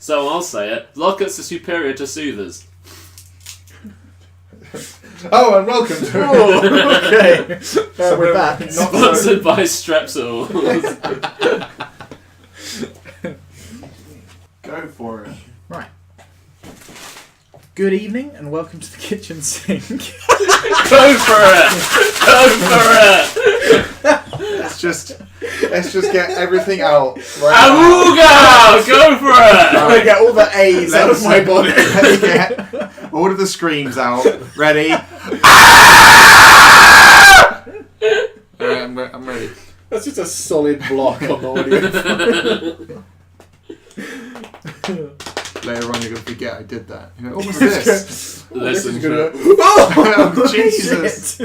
So I'll say it. Lockets are superior to soothers. Oh, and welcome to Okay. So with that, Sponsored by Strepsils. Go for it. Right. Good evening and welcome to the kitchen sink. Go for it! Go for it! Let's just get everything out right now. Awooga! Go for it! I'm gonna get all the A's out of my body. Let's get all of the screams out. Ready? Alright, I'm ready. That's just a solid block on the audio. Later on, you're gonna forget I did that. You're like, what was this? Listen to it. Oh, Jesus!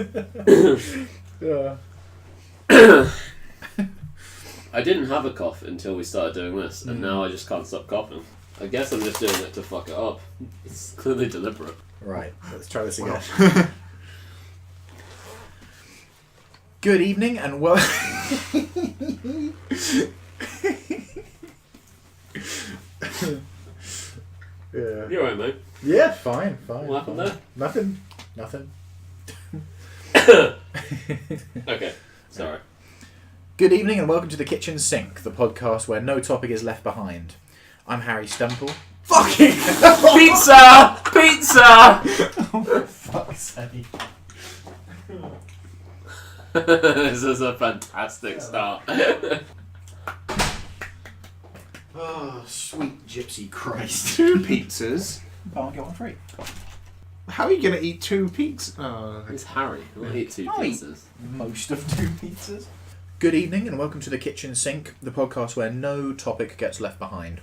Yeah. I didn't have a cough until we started doing this, and now I just can't stop coughing. I guess I'm just doing it to fuck it up. It's clearly deliberate. Right, let's try this again. Good evening and Yeah. You alright, mate? Yeah, fine. What happened there? Nothing. Okay, sorry. Good evening and welcome to the Kitchen Sink, the podcast where no topic is left behind. I'm Harry Stemple. Fucking Pizza! Pizza! Oh, for fuck's sake. This is a fantastic start. Oh, sweet gypsy Christ. 2 pizzas? Buy one, get one free. How are you gonna eat 2 pizzas? Oh, It's Harry. We'll eat 2 I'll eat pizzas. most of 2 pizzas. Good evening and welcome to the Kitchen Sink, the podcast where no topic gets left behind.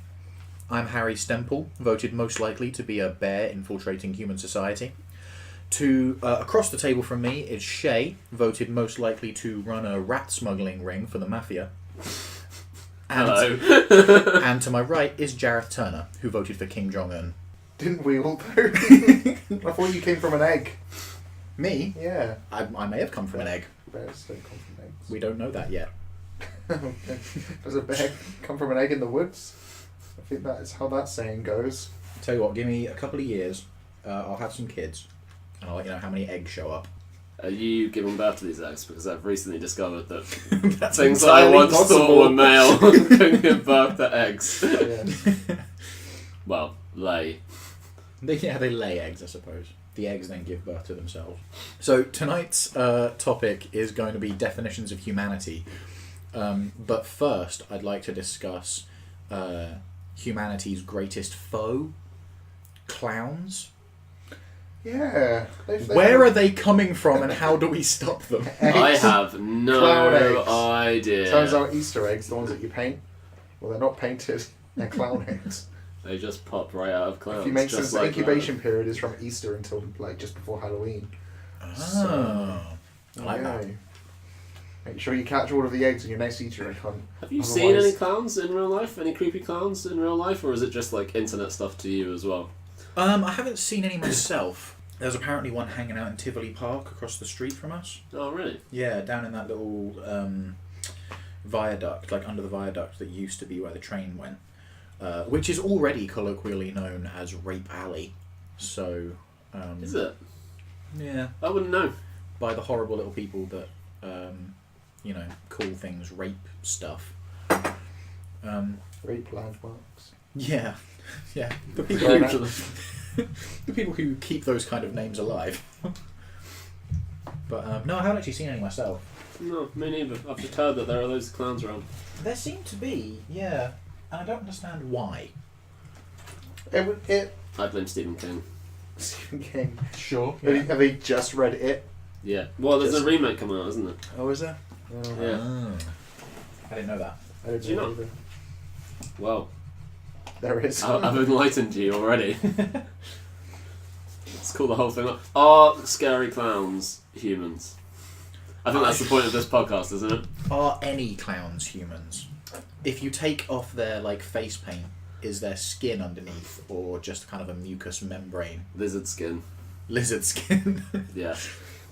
I'm Harry Stemple, voted most likely to be a bear infiltrating human society. Across the table from me is Shay, voted most likely to run a rat smuggling ring for the mafia. And, Hello. and to my right is Jareth Turner, who voted for Kim Jong-un. didn't we all though? I thought you came from an egg. Me? Yeah. I may have come from an egg. Bears don't come from eggs. We don't know that yet. Okay. Does a bear come from an egg in the woods? I think that is how that saying goes. Tell you what, give me a couple of years, I'll have some kids, and I'll let you know how many eggs show up. Are you giving birth to these eggs? Because I've recently discovered that That's things that I entirely once possible. thought were male can give birth to eggs. Yeah. Well, lay. They lay eggs, I suppose. The eggs then give birth to themselves. So tonight's topic is going to be definitions of humanity. But first, I'd like to discuss humanity's greatest foe, clowns. Yeah. Where are they coming from and how do we stop them? Eggs. I have Clown no eggs. idea. Turns out Easter eggs, the ones that you paint, well, they're not painted. They're clown eggs. They just pop right out of clouds. If you make just sense, like the incubation period is from Easter until like just before Halloween. Oh. I like Yeah. that. Make sure you catch all of the eggs in your next Easter egg hunt. Have you seen any clowns in real life? Any creepy clowns in real life? Or is it just like internet stuff to you as well? I haven't seen any myself. There's apparently one hanging out in Tivoli Park across the street from us. Oh, really? Yeah, down in that little viaduct, like under the viaduct that used to be where the train went, which is already colloquially known as Rape Alley. So, Is it? Yeah, I wouldn't know. by the horrible little people that, call things rape stuff. Rape landmarks. Yeah, yeah. The people Very who, nice. the people who keep those kind of names alive. But no, I haven't actually seen any myself. No, me neither. I've just heard that there are loads of clowns around. There seem to be, yeah, and I don't understand why. It I blame Stephen King. Stephen King. Sure. Have they just read it? Yeah. Well, there's Just- a remake coming out, isn't there? Oh, is there? Yeah. Oh. I didn't know that. I didn't Do you know not? either. Well, There is. I've enlightened you already. Let's call the whole thing up. Are scary clowns humans? I think that's the point of this podcast, isn't it? Are any clowns humans? If you take off their face paint, is there skin underneath, or just kind of a mucous membrane? Lizard skin. Lizard skin. Yeah.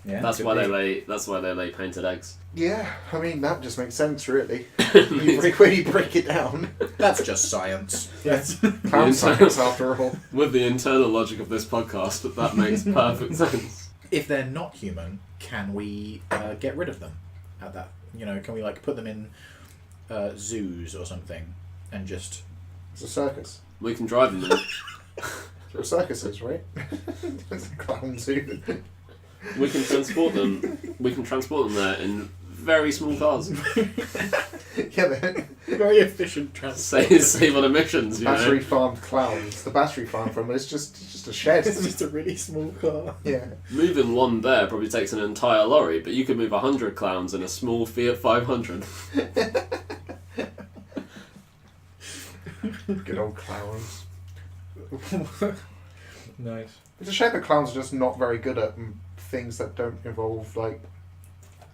Yeah, That's could why be. they lay. That's why they lay painted eggs. Yeah, I mean, that just makes sense, really. When you break it down. That's just science. Yes. Clown science, after all. With the internal logic of this podcast, that makes perfect sense. If they're not human, can we get rid of them at that? Can we like put them in zoos or something and just... It's a circus. We can drive them. There are circuses, right? It's a clown zoo. We can transport them. We can transport them there in very small cars. Yeah, they're Very efficient transport. Save on emissions. You battery know. farmed clowns. The battery farm from it's just a shed. It's just a really small car. Yeah. Moving one bear probably takes an entire lorry, but you could move 100 clowns in a small Fiat 500. Good old clowns. Nice. It's a shame that clowns are just not very good at things that don't involve, like,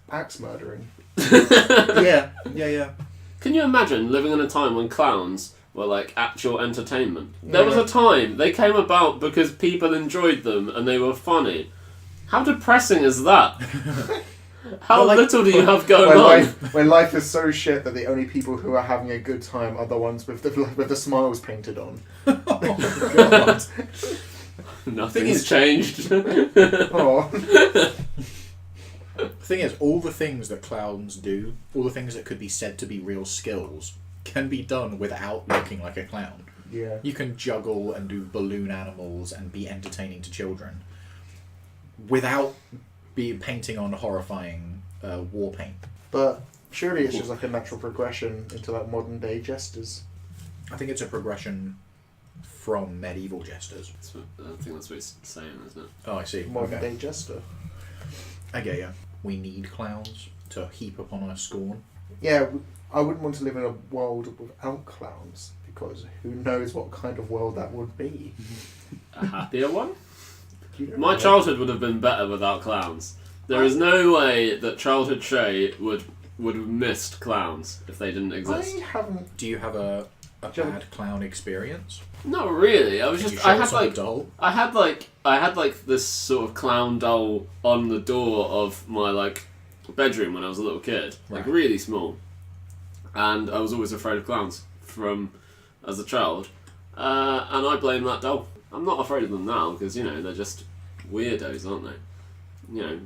axe murdering. Yeah. Can you imagine living in a time when clowns were like actual entertainment? There was a time they came about because people enjoyed them and they were funny. How depressing is that? How little do you have going on? When life is so shit that the only people who are having a good time are the ones with the smiles painted on. Oh, God. Nothing's changed. Oh. The thing is, all the things that clowns do, all the things that could be said to be real skills, can be done without looking like a clown. Yeah. You can juggle and do balloon animals and be entertaining to children without be painting on horrifying war paint. But surely it's just like a natural progression into like modern day jesters. I think it's a progression from medieval jesters. I think that's what it's saying, isn't it? Oh, I see. Modern Okay. day jester. I get you. We need clowns to heap upon our scorn. Yeah, I wouldn't want to live in a world without clowns because who knows what kind of world that would be. A happier one? You don't My know. childhood would have been better without clowns. There is no way that childhood Shay would have missed clowns if they didn't I exist. haven't. Do you have a Joe- bad clown experience? Not really. I was Can just you show I us had on a like doll? I had like this sort of clown doll on the door of my like bedroom when I was a little kid, like Right. really small, and I was always afraid of clowns as a child, and I blame that doll. I'm not afraid of them now because they're just weirdos, aren't they?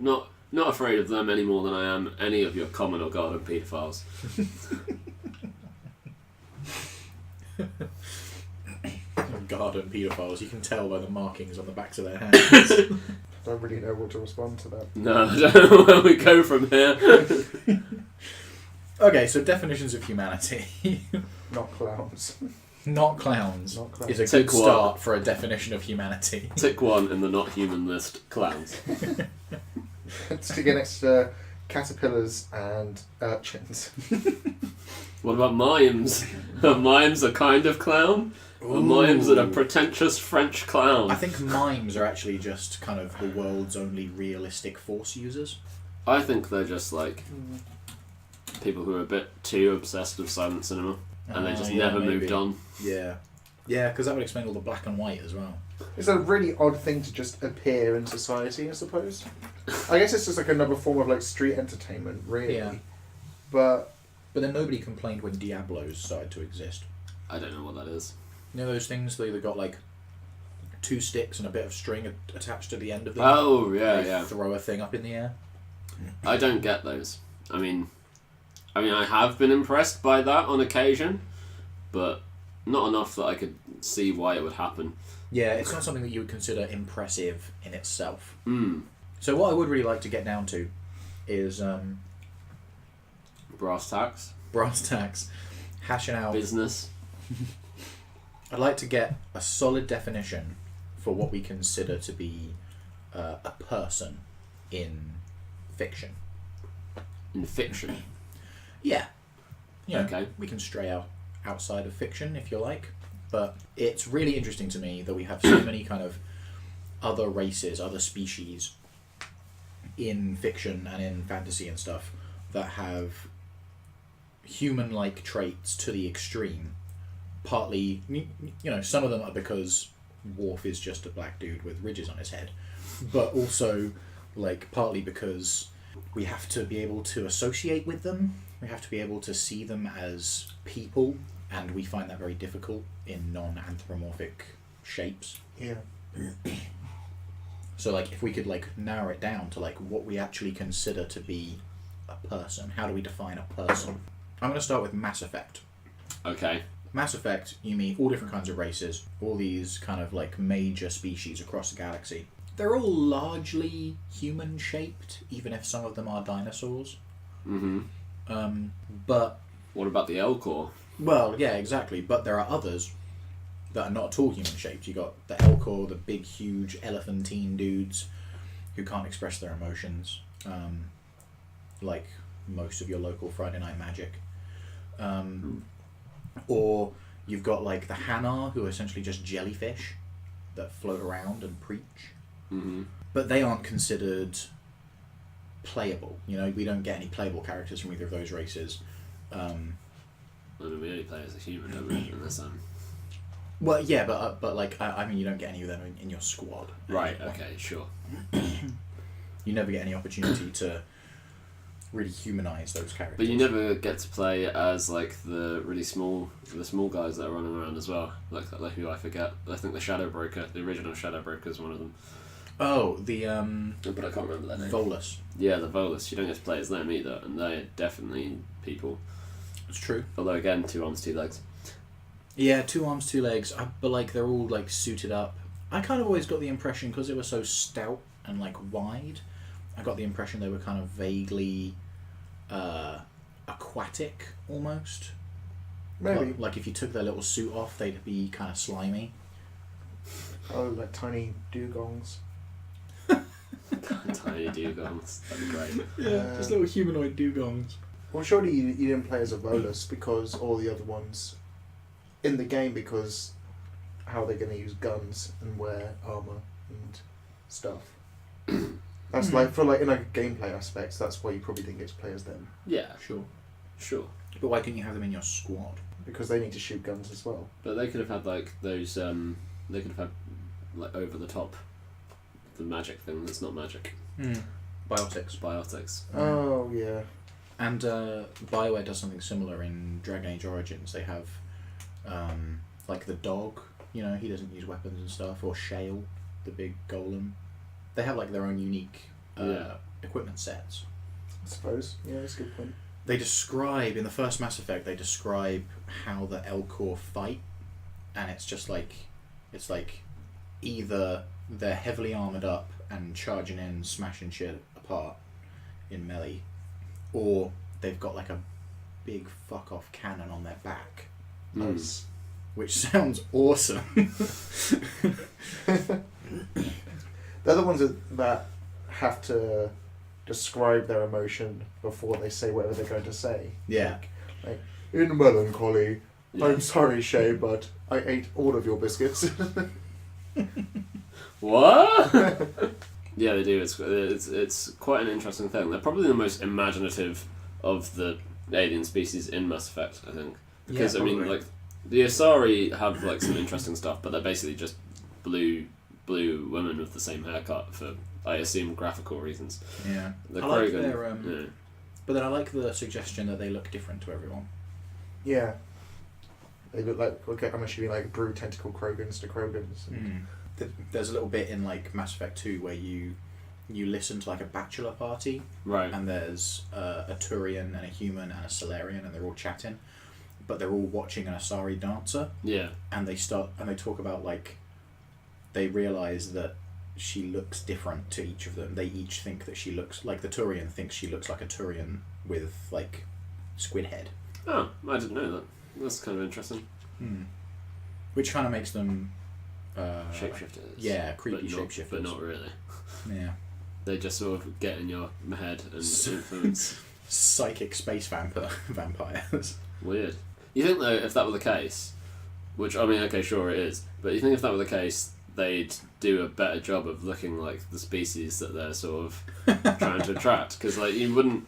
Not afraid of them any more than I am any of your common or garden paedophiles. Garden paedophiles, you can tell by the markings on the backs of their hands. Don't really know what to respond to that. No, I don't know where we go from here. Okay, so definitions of humanity. Not clowns. Not clowns Not clowns. is a Tick good one. start for a definition of humanity. Tick 1 in the not human list: clowns. It's to get next to caterpillars and urchins. What about mimes? Are mimes a kind of clown? Are mimes a pretentious French clown? I think mimes are actually just kind of the world's only realistic force users. I think they're just like people who are a bit too obsessed with silent cinema and they just Yeah, never maybe. moved on. Yeah. Yeah, because that would explain all the black and white as well. It's a really odd thing to just appear in society, I suppose. I guess it's just like another form of like street entertainment, really. Yeah. But But then nobody complained when Diablos started to exist. I don't know what that is. You know those things that either got like 2 sticks and a bit of string attached to the end of them? Oh, yeah, They yeah. throw a thing up in the air? I don't get those. I mean, I have been impressed by that on occasion, but not enough that I could see why it would happen. Yeah, it's not something that you would consider impressive in itself. Mm. So what I would really like to get down to is Brass tacks, brass tacks, hashing out. business. I'd like to get a solid definition for what we consider to be a person in fiction. In fiction. Yeah. You know, Okay. we can stray outside of fiction if you like, but it's really interesting to me that we have so many kind of other races, other species in fiction and in fantasy and stuff that have human-like traits to the extreme. Partly, some of them are because Worf is just a black dude with ridges on his head, but also Like, partly because we have to be able to associate with them, we have to be able to see them as people, and we find that very difficult in non-anthropomorphic shapes. Yeah. So, like, if we could, like, narrow it down to, like, what we actually consider to be a person, how do we define a person? I'm going to start with Mass Effect. Okay. Mass Effect, you meet all different kinds of races, all these kind of, like, major species across the galaxy. They're all largely human-shaped, even if some of them are dinosaurs. Mm-hmm. But... What about the Elcor? Well, yeah, exactly. But there are others that are not at all human-shaped. You got the Elcor, the big, huge elephantine dudes who can't express their emotions, like most of your local Friday Night Magic. Or you've got, like, the Hanar, who are essentially just jellyfish that float around and preach. Mm-hmm. But they aren't considered playable. You know, we don't get any playable characters from either of those races. I mean, we only play as a human, don't we? Unless Well, yeah, but like, I mean, you don't get any of them in your squad. Right, okay, sure. You never get any opportunity to really humanise those characters. But you never get to play as, like, the small guys that are running around as well. Like who I forget. I think the Shadow Broker, the original Shadow Broker is one of them. Oh, the But I can't remember their name. Volus. Yeah, the Volus. You don't get to play as them either, and they're definitely people. It's true. Although again, 2 arms, 2 legs. Yeah, 2 arms, 2 legs, but like they're all like suited up. I kind of always got the impression, because they were so stout and like wide, I got the impression they were kind of vaguely aquatic almost. Maybe. Like if you took their little suit off, they'd be kind of slimy. Oh, like tiny dugongs. Tiny dugongs. That'd be great. Yeah, just little humanoid dugongs. Well, surely you didn't play as a Volus because all the other ones in the game, because how they're going to use guns and wear armor and stuff. That's like, for like in like gameplay aspects, that's why you probably didn't get to play as them, Yeah, Sure. But why couldn't you have them in your squad? because they need to shoot guns as well. but they could have had like those. They could have had like over the top, the magic thing that's not magic. Biotics. Biotics. Oh yeah. And BioWare does something similar in Dragon Age Origins. They have, like the dog, you know, he doesn't use weapons and stuff, or Shale, the big golem. They have like their own unique equipment sets. I suppose. Yeah, that's a good point. They describe, in the first Mass Effect, they describe how the Elcor fight, and it's just like, it's like either they're heavily armoured up and charging in, smashing shit apart in melee, or they've got like a big fuck off cannon on their back, Nice. which sounds awesome. They're the ones that have to describe their emotion before they say whatever they're going to say. Yeah. Like, in melancholy, Yeah. I'm sorry, Shay, but I ate all of your biscuits. What? Yeah, they do. It's quite an interesting thing. They're probably the most imaginative of the alien species in Mass Effect, I think. Because Yeah, I mean, probably. like the Asari have like some interesting stuff, but they're basically just blue women with the same haircut for, I assume, graphical reasons. Yeah. The I like Krogan, their, yeah. but then I like the suggestion that they look different to everyone. Yeah. They look like, okay, I'm assuming like brood tentacle Krogans to Krogans. There's a little bit in like Mass Effect 2 where you listen to like a bachelor party, Right. and there's a Turian and a human and a Solarian, and they're all chatting, but they're all watching an Asari dancer, Yeah. and they talk about like, they realise that she looks different to each of them. They each think that she looks like, the Turian thinks she looks like a Turian with like squid head. Oh, I didn't know that. That's kind of interesting. Which kind of makes them Shapeshifters. yeah, creepy but not, shapeshifters. But not really. Yeah. They just sort of get in your head and influence. Psychic space vampires. Weird. You think though, if that were the case, which I mean, okay, sure it is, but you think if that were the case, they'd do a better job of looking like the species that they're sort of trying to attract? Because like you wouldn't,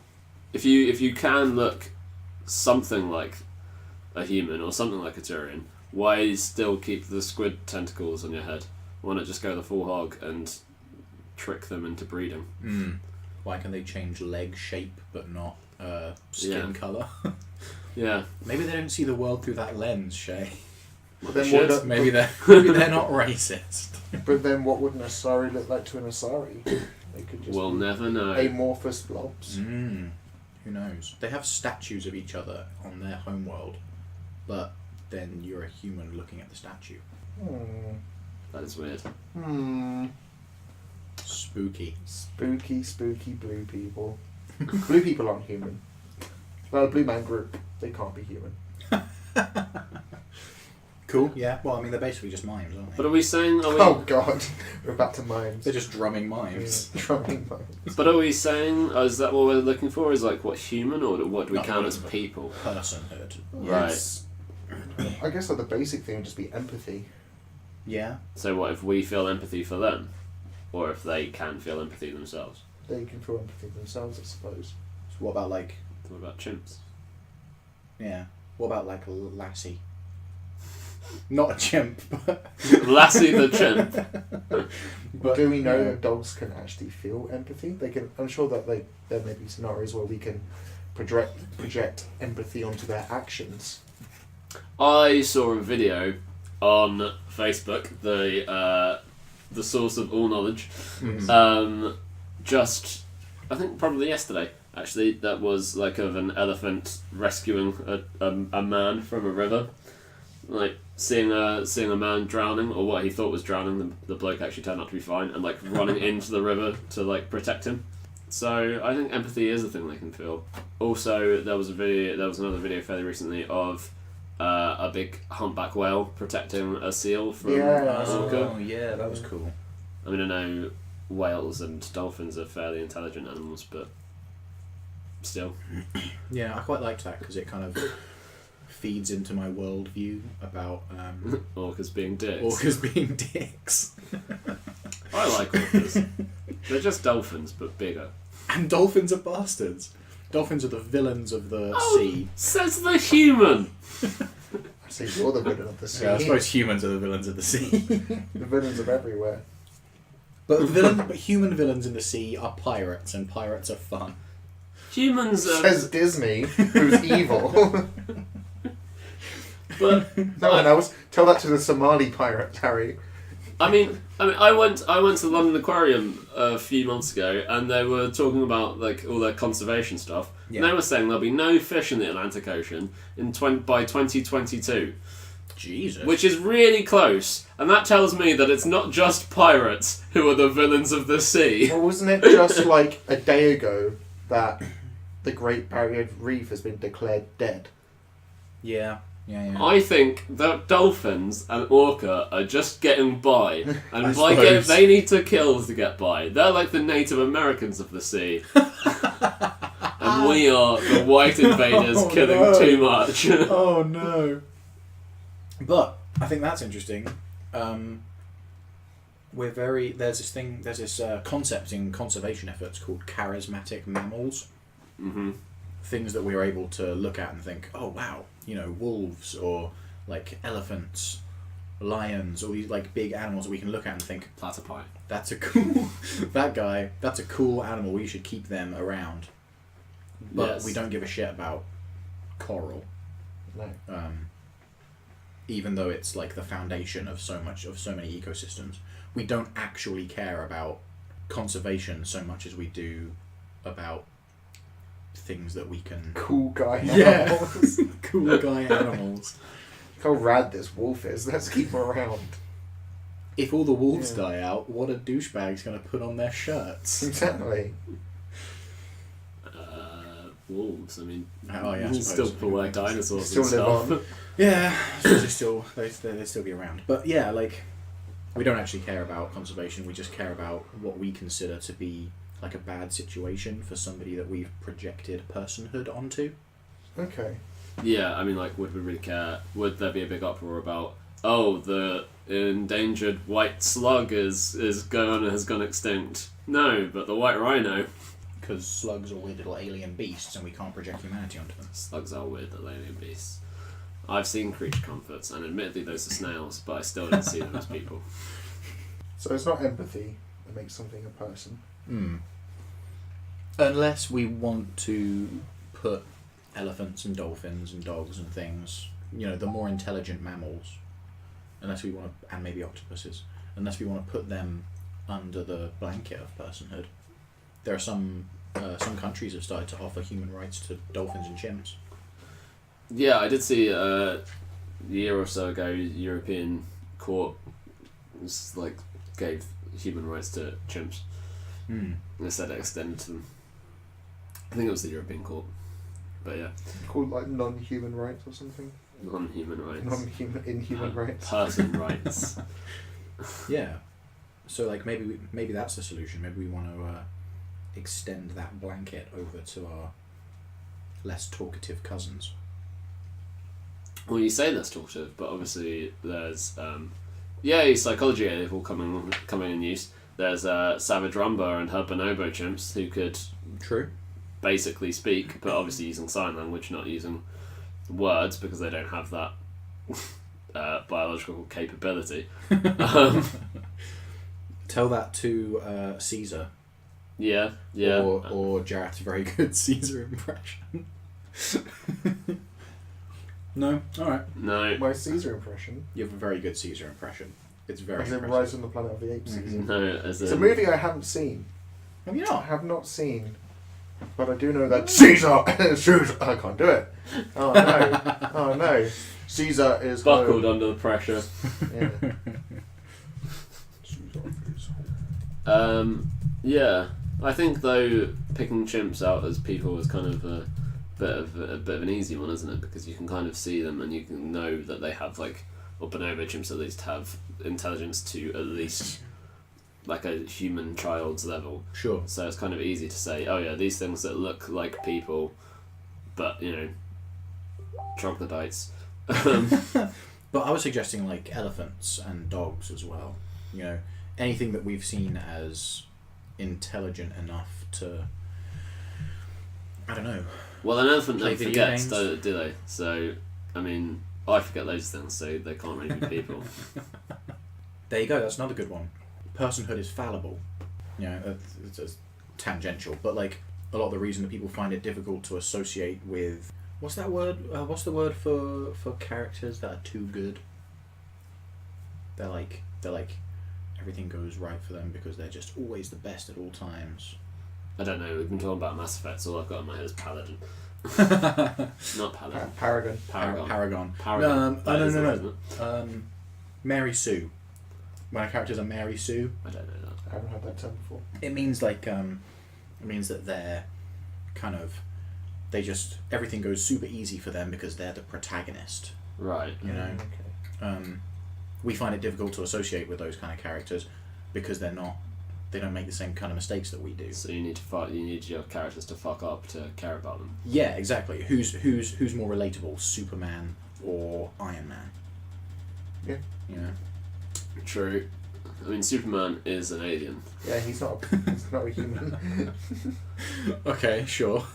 if you can look something like a human or something like a Turian, why still keep the squid tentacles on your head? Why not just go the full hog and trick them into breeding. Why can they change leg shape but not skin colour? Yeah. Maybe they don't see the world through that lens, Shay. But then Shit. what, Maybe they're not racist. but then what would an Asari look like to an Asari? They could just We'll be never know. amorphous blobs. Who knows? They have statues of each other on their homeworld, but then you're a human looking at the statue. That is weird. Spooky. Spooky blue people. Blue people aren't human. Well, Blue Man Group, they can't be human. Cool. Yeah. Well, I mean, they're basically just mimes, aren't they? But are we saying? Oh god, we're back to mimes. They're just drumming mimes. Drumming mimes. But are we saying? Is that what we're looking for? Is like what human, or what do we Not count as human, but people? Personhood. Right. Yes. I guess like the basic thing would just be empathy. Yeah. So what if we feel empathy for them, or if they can feel empathy themselves? They can feel empathy themselves, I suppose. So what about like? What about chimps? Yeah. What about like a lassie? Not a chimp, but Lassie the chimp. but do we know that dogs can actually feel empathy? They can. I'm sure that there may be scenarios where we can project empathy onto their actions. I saw a video on Facebook, the source of all knowledge. Just, I think probably yesterday. Actually, that was like of an elephant rescuing a man from a river. Like seeing a man drowning, or what he thought was drowning, the bloke actually turned out to be fine, and like running into the river to like protect him. So I think empathy is a thing they can feel. Also, there was another video fairly recently of a big humpback whale protecting a seal from an orca. Oh yeah, that was cool. I mean, I know whales and dolphins are fairly intelligent animals, but still. Yeah, I quite liked that because it kind of feeds into my worldview about Orcas being dicks. orcas being dicks. I like orcas. They're just dolphins, but bigger. And dolphins are bastards. Dolphins are the villains of the sea. Says the human! I say you're the villain of the sea. Yeah, I suppose humans are the villains of the sea. The villains of everywhere. But human villains in the sea are pirates, and pirates are fun. Humans are... Says Disney, who's evil. But No one else. Tell that to the Somali pirates, Harry. I mean, I went to the London Aquarium a few months ago, and they were talking about like all their conservation stuff. Yeah. And they were saying there'll be no fish in the Atlantic Ocean by 2022, Jesus. which is really close. And that tells me that it's not just pirates who are the villains of the sea. Well, wasn't it just like a day ago that the Great Barrier Reef has been declared dead? Yeah. I think that dolphins and orca are just getting by, and suppose. they need to kill to get by. They're like the Native Americans of the sea, and we are the white invaders Oh, killing no. too much. Oh no. But I think that's interesting. There's this concept in conservation efforts called charismatic mammals. Mm-hmm. Things that we're able to look at and think, oh wow, wolves or like elephants, lions, all these like big animals that we can look at and think, Platypi. that's a cool that's a cool animal, we should keep them around. But Yes. we don't give a shit about coral. No. Even though it's like the foundation of so many ecosystems. We don't actually care about conservation so much as we do about things that we can... Cool guy Yeah. animals. Cool guy animals. Look how rad this wolf is. Let's keep him around. If all the wolves die out, what are douchebags going to put on their shirts? Exactly. Wolves. I mean, Oh, yeah, I you can suppose. still pull like dinosaurs Still and live stuff. on. Yeah, they'd still be around. But yeah, like, we don't actually care about conservation, we just care about what we consider to be like a bad situation for somebody that we've projected personhood onto. Okay. Yeah, I mean, like, would we really care? Would there be a big uproar about, oh, the endangered white slug has gone extinct? No, but the white rhino. Because slugs are weird little alien beasts and we can't project humanity onto them. Slugs are weird little alien beasts. I've seen creature comforts, and admittedly those are snails, but I still don't see them as people. So it's not empathy. and make something a person. Unless we want to put elephants and dolphins and dogs and things, the more intelligent mammals, unless we want to, and maybe octopuses, unless we want to put them under the blanket of personhood. There are some countries have started to offer human rights to dolphins and chimps. Yeah, I did see a year or so ago, European court gave human rights to chimps. They said it extended to them. I think it was the European court, but yeah. Called like non-human rights or something. Non-human rights. Inhuman rights. Person rights. Yeah. So maybe that's the solution. Maybe we want to extend that blanket over to our less talkative cousins. Well, you say less talkative, but obviously there's psychology aid all coming in use. There's Savage Rumba and her bonobo chimps who could basically speak, but obviously using sign language, not using words because they don't have that biological capability. Tell that to Caesar. Yeah. Or Jareth's very good Caesar impression. No? Alright. No. My Caesar impression. You have a very good Caesar impression. It's very As in impressive. Rise on the Planet of the Apes Caesar. No, as It's a movie I haven't seen. Have you I not? have not seen. But I do know that Caesar! Caesar! I can't do it. Oh no. Oh no. Caesar is buckled home. under the pressure. Yeah. Yeah. I think though picking chimps out as people was kind of a bit of an easy one, isn't it? Because you can kind of see them and you can know that they have or bonobo chimps at least have intelligence to at least like a human child's level. Sure. So it's kind of easy to say, oh yeah, these things that look like people, but troglodytes. But I was suggesting elephants and dogs as well. Anything that we've seen as intelligent enough to, I don't know. Well, an elephant Play never video forgets, games. do they? So, I mean, I forget those things, so they can't really be people. There you go, that's another good one. Personhood is fallible. It's tangential, but a lot of the reason that people find it difficult to associate with, what's that word? What's the word for characters that are too good? They're like everything goes right for them because they're just always the best at all times. I don't know, we've been talking about Mass Effect, so all I've got in my head is Paladin. Not Paladin. Paragon. Paragon. No. Mary Sue. When a character's a Mary Sue, I don't know that. I haven't had that term before. it means it means that they're kind of, everything goes super easy for them because they're the protagonist. Right. Okay. We find it difficult to associate with those kind of characters because they don't make the same kind of mistakes that we do. So you need your characters to fuck up to care about them. Yeah, exactly. Who's more relatable, Superman or Iron Man? Yeah. True. I mean, Superman is an alien. Yeah, he's not a human. Okay, sure.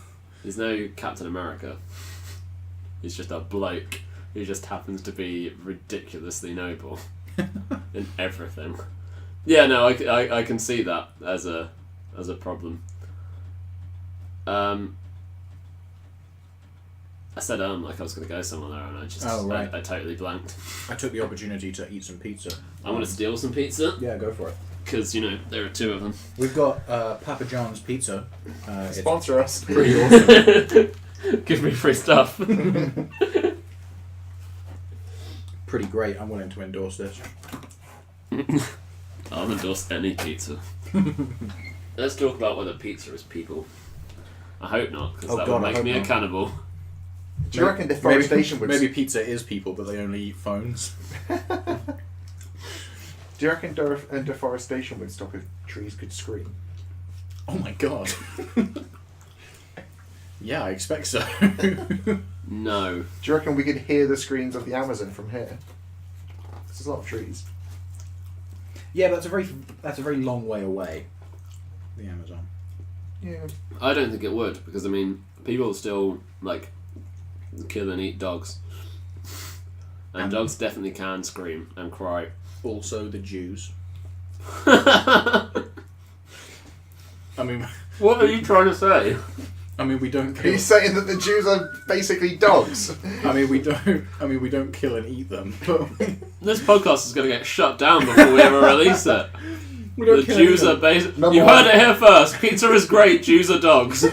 He's no Captain America. He's just a bloke who just happens to be ridiculously noble in everything. Yeah, no, I can see that as a problem. I said like I was going to go somewhere there and I just I totally blanked. I took the opportunity to eat some pizza. I want to steal some pizza. Yeah, go for it. Because, there are two of them. We've got Papa John's Pizza. Sponsor us. Pretty awesome. Give me free stuff. Pretty great. I'm willing to endorse this. I'll endorse any pizza. Let's talk about whether pizza is people. I hope not, because that would make me a cannibal. Do you reckon deforestation would... Maybe pizza is people, but they only eat phones. Do you reckon deforestation would stop if trees could scream? Oh my god. Yeah, I expect so. No. Do you reckon we could hear the screams of the Amazon from here? There's a lot of trees. Yeah, but that's a very long way away. The Amazon. Yeah. I don't think it would, because, people still, kill and eat dogs. And dogs definitely can scream and cry. Also the Jews. I mean, What are you trying to say? we don't kill. He's saying that the Jews are basically dogs. we don't kill and eat them. But This podcast is going to get shut down before we ever release it. we don't The kill Jews any are based. Number You one. heard it here first. Pizza is great. Jews are dogs.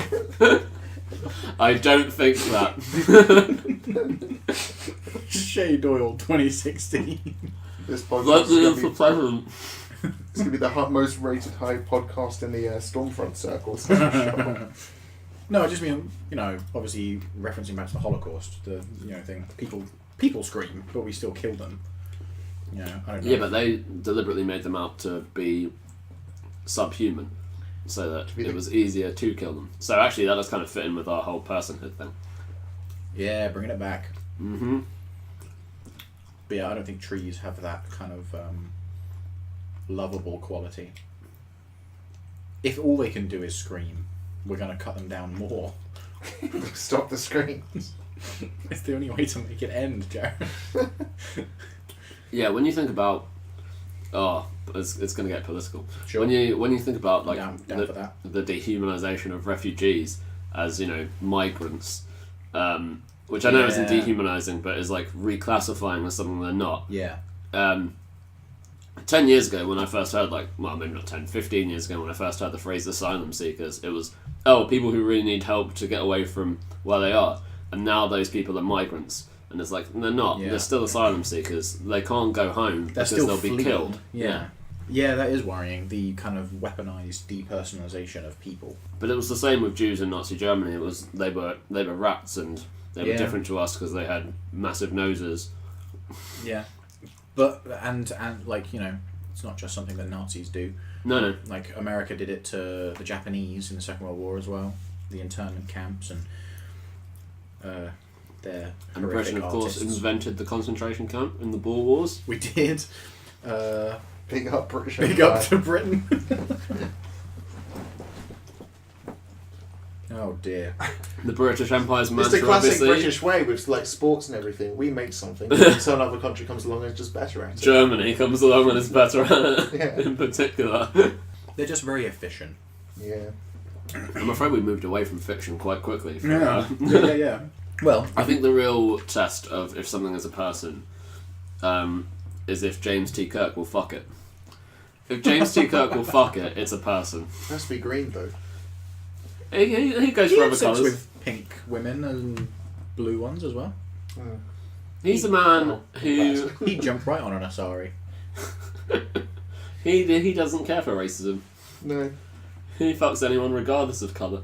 I don't think that. Shay Doyle 2016. This podcast Likely is in going for to be, pleasant. it's gonna be the most rated high podcast in the Stormfront circles. No, I just mean, obviously referencing back to the Holocaust, the thing. People scream, but we still kill them. I don't know. Yeah, but they deliberately made them out to be subhuman, so that it was easier to kill them. So actually, that does kind of fit in with our whole personhood thing. Yeah, bringing it back. Mm-hmm. But yeah, I don't think trees have that kind of lovable quality. If all they can do is scream, we're going to cut them down more. Stop the screams. It's the only way to make it end, Jareth. Yeah, when you think about, it's going to get political. Sure. When you think about like Down for that. the dehumanization of refugees as migrants, which I know isn't Yeah. dehumanizing, but is like reclassifying as something they're not. Yeah. 10 years ago when I first heard, maybe not 10, 15 years ago when I first heard the phrase asylum seekers, it was, people who really need help to get away from where they are. And now those people are migrants. And it's like, they're not. Yeah. They're still asylum seekers. They can't go home They're because still they'll be fleeing. killed. Yeah. Yeah, that is worrying, the kind of weaponized depersonalization of people. But it was the same with Jews in Nazi Germany. It was they were rats and they were Yeah. different to us because they had massive noses. Yeah. But, and it's not just something that Nazis do. No. Like, America did it to the Japanese in the Second World War as well. The internment camps and their And horrific Britain, of course, artists. invented the concentration camp in the Boer Wars. We did. Big up British Big Empire. up to Britain. Oh dear. The British Empire's It's mantra, the classic obviously. British way with sports and everything. We make something, and some other country comes along and is just better at it. Germany comes along and is better at it, Yeah. in particular. They're just very efficient. Yeah. I'm afraid we moved away from fiction quite quickly. Yeah. Well, I think the real test of if something is a person is if James T. Kirk will fuck it. If James T. Kirk will fuck it, it's a person. It has to be green though. He goes he for had other sex colours. with pink women and blue ones as well. He's a man who He jumped right on an Asari. he doesn't care for racism. No. He fucks anyone regardless of colour.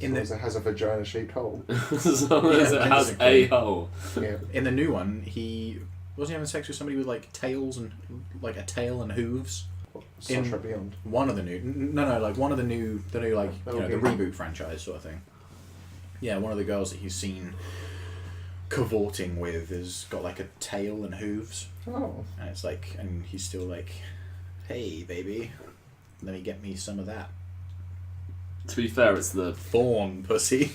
As long as it has a vagina-shaped hole. As long as it has a basically. hole. Yeah. In the new one, he wasn't having sex with somebody with like tails and like a tail and hooves. Star Trek Beyond. One of the new, like one of the new like the Okay. reboot franchise sort of thing. Yeah, one of the girls that he's seen cavorting with has got like a tail and hooves, Oh. and it's like, and he's still like, "Hey, baby, let me get me some of that To be fair, it's the fawn pussy."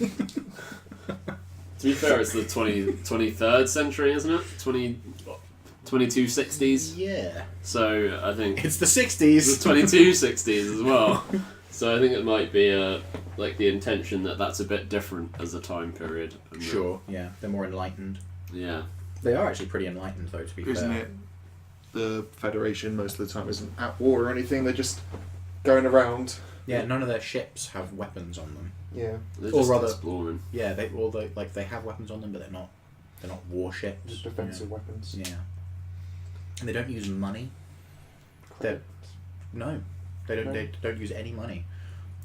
23rd century, isn't it? 2260s. Yeah, So I think it's the the 60s. 2260s as well. So I think it might be the intention that that's a bit different as a time period. And that- Sure, yeah, they're more enlightened. Yeah. They are actually pretty enlightened, though. To be Isn't fair, it? The Federation most of the time isn't at war or anything. They're just going around. yeah, none of their ships have weapons on them. Yeah. They're Or just rather- exploring. Yeah, they have weapons on them, but they're not warships. Just defensive weapons. Yeah. And they don't use money. They're no, they don't. No. They don't use any money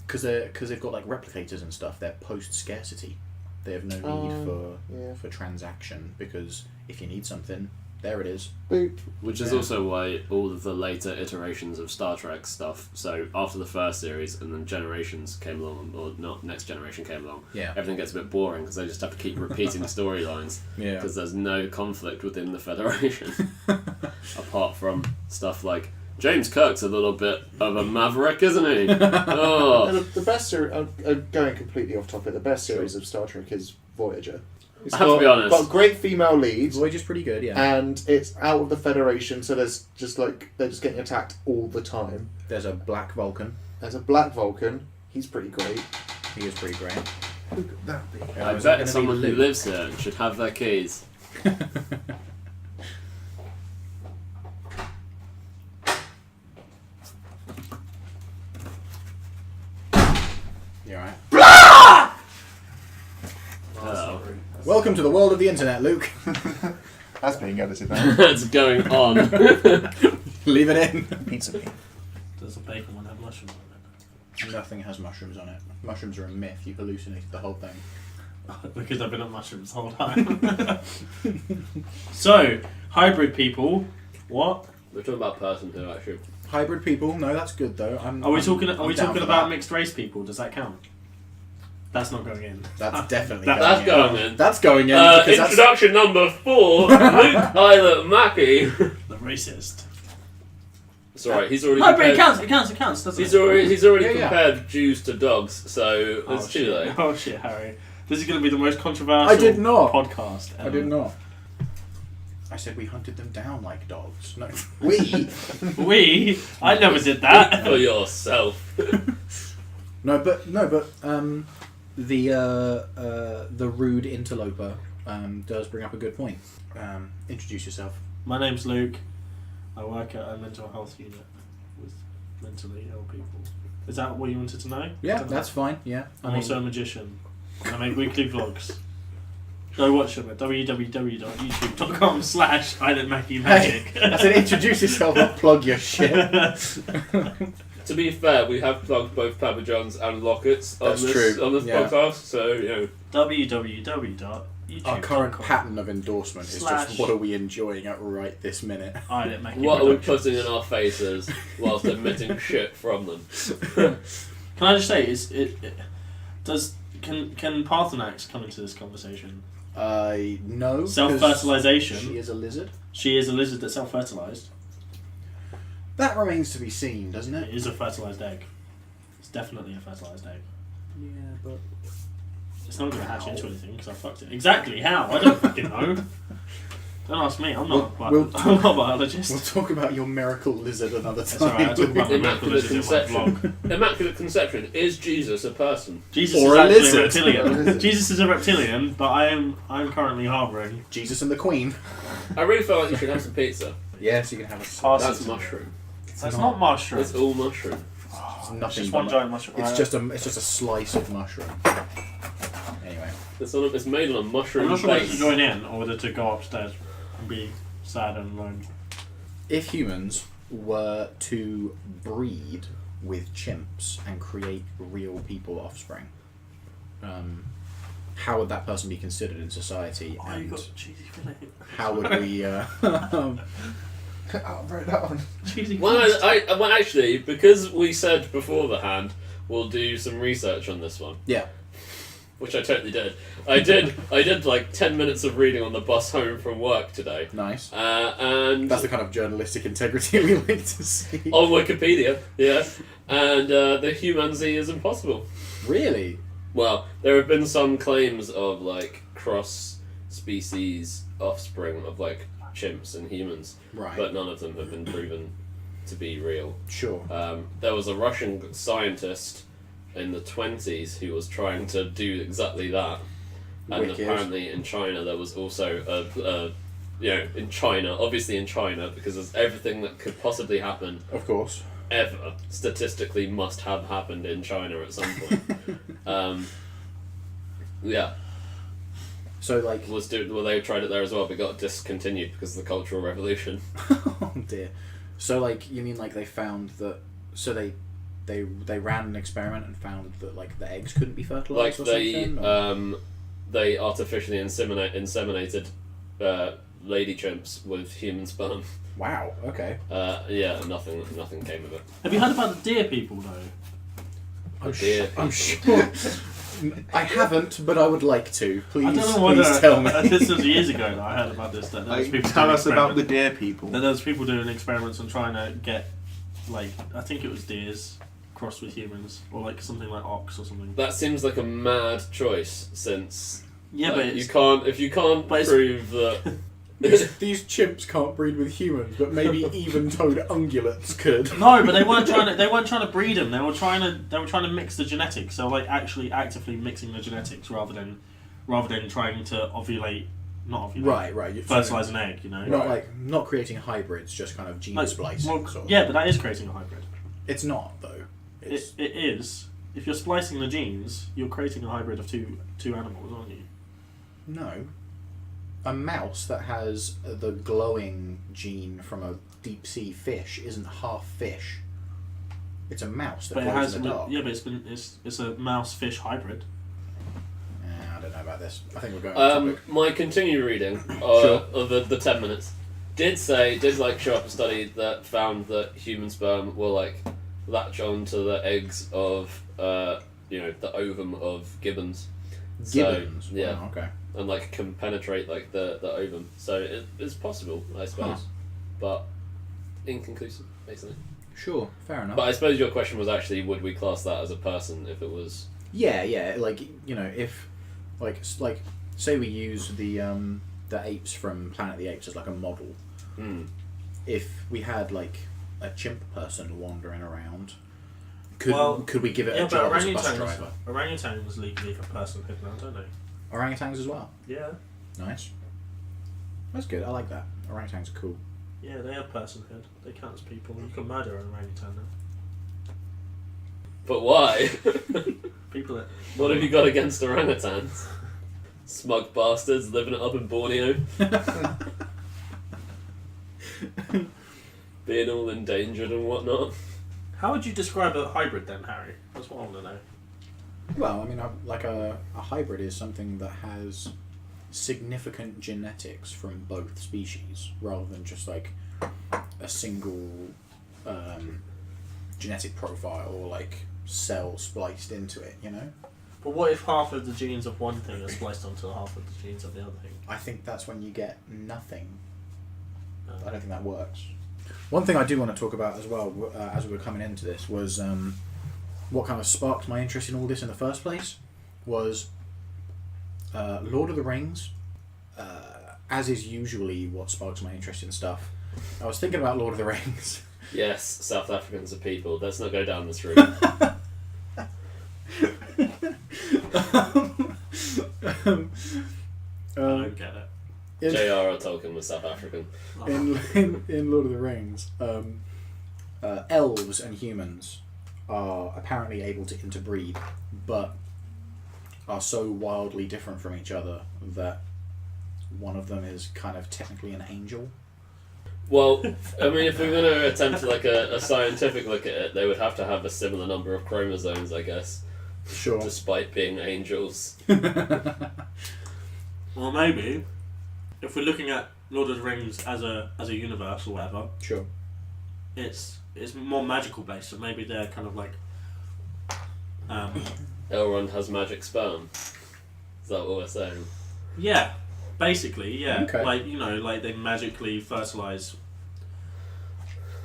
because they've got like replicators and stuff. They're post scarcity. They have no need for transaction, because if you need something, there it is. Boop. Which is Yeah. also why all of the later iterations of Star Trek stuff, so after the first series and then Generations came along, or not, Next Generation came along, Yeah. everything gets a bit boring because they just have to keep repeating storylines Yeah. because there's no conflict within the Federation. Apart from stuff like, James Kirk's a little bit of a maverick, isn't he? Oh. And the best series, going completely off topic, the best series of Star Trek is Voyager. It's I have to be honest. got great female leads, Voyager's pretty good. Yeah. and it's out of the Federation, so there's just like they're just getting attacked all the time. There's a black Vulcan. There's a black Vulcan. He's pretty great. He is pretty great. Who could that be? I Is that gonna bet be someone who Luke? lives here should have their keys. You alright? Oh. Welcome to the world of the internet, Luke. That's being edited out. What's going on? Leave it in. Pizza meat. Does the bacon one have mushrooms on Nothing has mushrooms on it. Mushrooms are a myth. You hallucinated the whole thing. it? Because I've been on mushrooms the whole time. So, hybrid people, what? We're talking about personhood, actually. Hybrid people? No, that's good though. Are we talking I'm down for about that. mixed race people? Does that count? That's not going in. That's definitely That's going in. going in. That's going in. Because that's... Introduction number 4, Luke Islet Mackey. The racist. It's alright, he's already No, but it compared, counts, doesn't he's it? already Yeah, yeah. compared Jews to dogs, so Oh, it's too shit. late. Oh shit, Harry. This is going to be the most controversial I did not. podcast ever. I did not. I said we hunted them down like dogs. No. I never did that. For yourself. but the rude interloper does bring up a good point. Introduce yourself. My name's Luke. I work at a mental health unit with mentally ill people. Is that what you wanted to know? Yeah, that's fine. Yeah, I'm also a magician. And I make weekly vlogs. Go watch them at www.youtube.com/IslandMackeyMagic. I said introduce yourself, not plug your shit. To be fair, we have plugged both Papa John's and Lockets on That's this true, on this yeah. podcast, so you know. www.youtube.com/IslandMackeyMagic. Our current pattern of endorsement is just what are we enjoying at right this minute. What are we putting in our faces whilst emitting shit from them? Can I just say, can Parthenax come into this conversation? No. Self-fertilization. She is a lizard. She is a lizard that self-fertilized. That remains to be seen, doesn't It it? is a fertilized egg. It's definitely a fertilized egg. Yeah, but It's not going to hatch into anything because I fucked it. Exactly how? I don't fucking know. Don't ask me. I'm not. I'm not a biologist. we'll talk about your miracle lizard another That's time. alright. I talk about the miracle Immaculate lizard in my Conception. vlog. Immaculate Conception. Is Jesus a person? Jesus Or is a actually lizard. a reptilian. Jesus is a reptilian, but I'm currently harbouring. Jesus and the Queen. I really feel like you should have some pizza. Yes, you can have a. Awesome. That's mushroom. That's not mushroom. It's all mushroom. It's It's nothing. just but one giant mushroom. It's just a slice of mushroom. Anyway, It's made on a mushroom I'm not sure whether to base. join in or whether to go upstairs and be sad and alone. if humans were to breed with chimps and create real people offspring, how would that person be considered in society? Oh, you And got cheesy fillet. how would we? I'll write that on. Cheesy Well, fillet. well, actually, because we said before the hand, we'll do some research on this one. Yeah. Which I totally did. I did like 10 minutes of reading on the bus home from work today. Nice. And That's the kind of journalistic integrity we like to see. on Wikipedia, yeah. And the humanity is impossible. Really? Well, there have been some claims of like cross-species offspring of like chimps and humans, Right. but none of them have been proven to be real. Sure. There was a Russian scientist in the 1920s who was trying to do exactly that, and Wicked. apparently in China there was also in China, obviously in China, because there's everything that could possibly happen Of course. ever statistically must have happened in China at some point. Yeah, So like. well they tried it there as well, but got discontinued because of the Cultural Revolution. Oh dear. So like you mean like they found that? So they ran an experiment and found that like the eggs couldn't be Like fertilized or something. Or? they artificially inseminated lady chimps with human sperm. Wow. Okay. Yeah, nothing came of it. Have you heard about the deer people though? I'm sure. I haven't, but I would like to. Please, I don't know whether please tell me. this was years ago that I heard about this. That there was people Tell doing us about the experiments- deer people. That there was people doing experiments and trying to get, like, I think it was deers crossed with humans, or like something like ox or something. That seems like a mad choice, since Yeah, like, but if you can't but it's- prove that These chimps can't breed with humans, but maybe even-toed ungulates could. No, but they weren't trying to breed them. They were trying to mix the genetics. So like actually actively mixing the genetics rather than trying to not ovulate. Right. Fertilize an egg, you know. Not creating hybrids, just kind of gene splicing. Well, sort of. yeah, but that is creating a hybrid. It's not though. It is. If you're splicing the genes, you're creating a hybrid of two animals, aren't you? No. A mouse that has the glowing gene from a deep sea fish isn't half fish. It's a mouse that glows in the dark. Yeah, but it's a mouse fish hybrid. I don't know about this. I think we're going off topic. My continued reading Sure. of the 10 minutes did show up a study that found that human sperm will like latch on to the eggs of the ovum of gibbons. Gibbons? So, yeah. Wow, okay. And like can penetrate like the ovum. So it's possible, I suppose. But inconclusive, basically. Sure, fair enough. But I suppose your question was actually, would we class that as a person if it was... Yeah, like, if like say we use the apes from Planet of the Apes as like a model. If we had like a chimp person wandering around, could we give it a job as a bus driver? Orangutans legally have personhood now, don't they? Orangutans as well. Yeah. Nice. That's good. I like that. Orangutans are cool. Yeah, they have personhood. They count as people. You can murder an orangutan now. But why? People that... What have you got against orangutans? Smug bastards living it up in Borneo. Being all endangered and whatnot. How would you describe a hybrid then, Harry? That's what I want to know. Well, I mean, like a hybrid is something that has significant genetics from both species, rather than just like a single genetic profile or like cell spliced into it, you know? But what if half of the genes of one thing are spliced onto half of the genes of the other thing? I think that's when you get nothing. I don't think that works. One thing I do want to talk about as well, as we were coming into this, was what kind of sparked my interest in all this in the first place was Lord of the Rings, as is usually what sparks my interest in stuff. I was thinking about Lord of the Rings. Yes, South Africans are people. Let's not go down this route. I don't get it. J.R.R. Tolkien was South African. In Lord of the Rings, elves and humans are apparently able to interbreed, but are so wildly different from each other that one of them is kind of technically an angel. Well, I mean, if we're going to attempt like a scientific look at it, they would have to have a similar number of chromosomes, I guess. Sure. Despite being angels. Well, maybe if we're looking at Lord of the Rings as a universe or whatever, Sure. it's more magical based. So maybe they're kind of like. Elrond has magic sperm. Is that what we're saying? Yeah, basically, yeah. Okay. Like they magically fertilize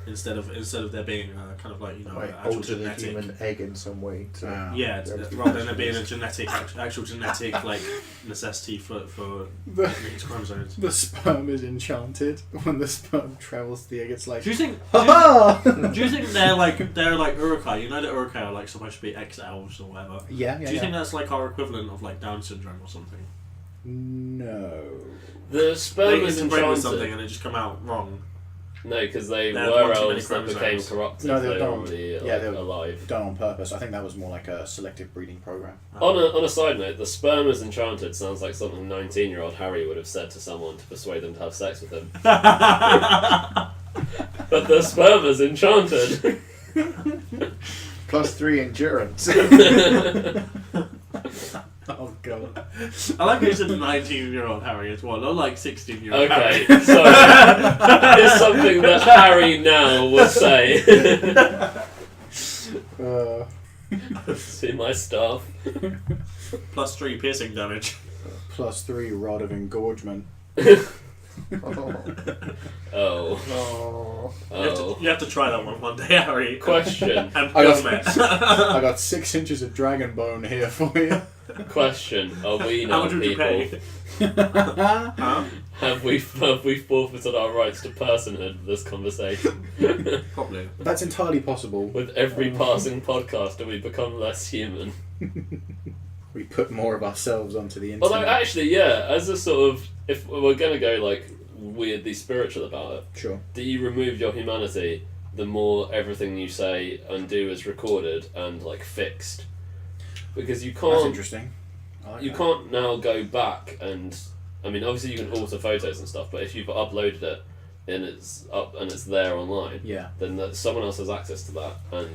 instead of there being kind of like actual alter the genetic. human egg in some way. Yeah, rather than there being a actual genetic like necessity for each chromosomes. The sperm is enchanted. When the sperm travels to the egg, it's like. Do you think they're like Uruk-hai? You know that Uruk-hai are like supposed to be ex-elves or whatever. Yeah. Do you think that's like our equivalent of like Down syndrome or something? No. The sperm They is interbreed with enchanted. something and it just come out wrong. No, because they They had were one too many elves that became chromosomes. corrupted. No, they were were done. already They were alive. done on purpose. I think that was more like a selective breeding program. On a side note, the sperm is enchanted sounds like something 19-year-old Harry would have said to someone to persuade them to have sex with him. But the sperm is enchanted. +3 endurance. Oh god. I like how you said 19-year-old Harry as well, not like 16-year-old Okay, Harry. so it's something that Harry now would say. See my staff. +3 piercing damage. +3 rod of engorgement. Oh. You have to try that one day, Harry. Question. And I film it. got 6 inches of dragon bone here for you. Question: are we How now much would you people? pay? Huh? Have we forfeited our rights to personhood with this conversation? Probably. That's entirely possible. With every passing podcast, do we become less human? We put more of ourselves onto the internet. Although, actually, yeah, as a sort of, if we're gonna go like weirdly spiritual about it, Sure. do you remove your humanity the more everything you say and do is recorded and like fixed? Because you That's can't, interesting. I like you that. can't now go back and, I mean, obviously you can alter photos and stuff, but if you've uploaded it and it's up and it's there online, Yeah. then someone else has access to that, and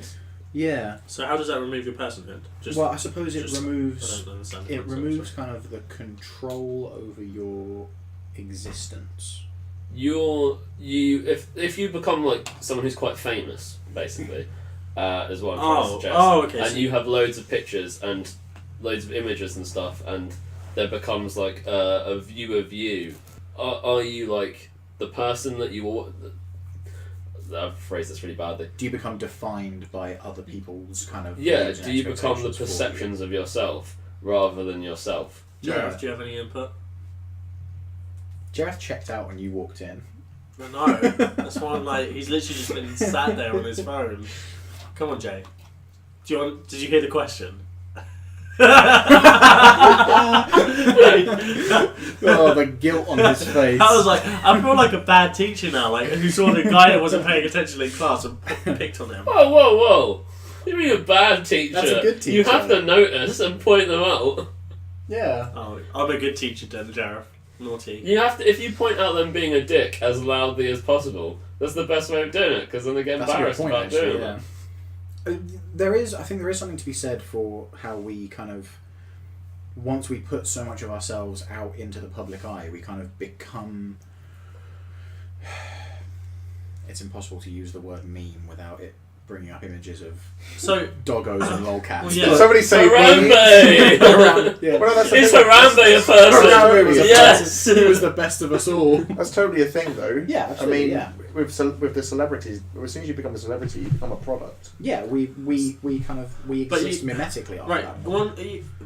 Yeah. So how does that remove your personhood? Well, I suppose it just- removes. I don't understand the It concept, removes sorry. kind of the control over your existence. if you become like someone who's quite famous, basically, is what I'm trying to suggest. Oh, okay. And so you have loads of pictures and loads of images and stuff, and there becomes like a view of you. Are you like the person that you? I've phrased this really badly. Do you become defined by other people's kind of Yeah. views and Do you become the expectations for you? perceptions of yourself rather than yourself? Jareth, Yeah. do you have any input? Jareth checked out when you walked in. No, that's why I'm like, he's literally just been sat there on his phone. Come on, Jay. Did you hear the question? Oh, the guilt on his face. I was like, I feel like a bad teacher now, like who saw the guy that wasn't paying attention in class and picked on him. Whoa, whoa, whoa! You mean a bad teacher? That's a good You teacher. have to notice and point them out. Yeah. Oh, I'm a good teacher, then, Jareth. Naughty. You have to, if you point out them being a dick as loudly as possible, that's the best way of doing it, because then they get That's a good embarrassed point, about actually. doing Yeah. it. I think there is something to be said for how we kind of, once we put so much of ourselves out into the public eye, we kind of become. It's impossible to use the word meme without it bringing up images of So, doggos and lolcats. Well, yeah. Did somebody say Harambe! Yeah. Well, that's Is the thing. Harambe a person? Harambe was a Yes! He was the best of us all. That's totally a thing, though. Yeah, I absolutely, mean, yeah. with the celebrities, as soon as you become a celebrity, you become a product. Yeah, we But exist you- mimetically after right, that. one,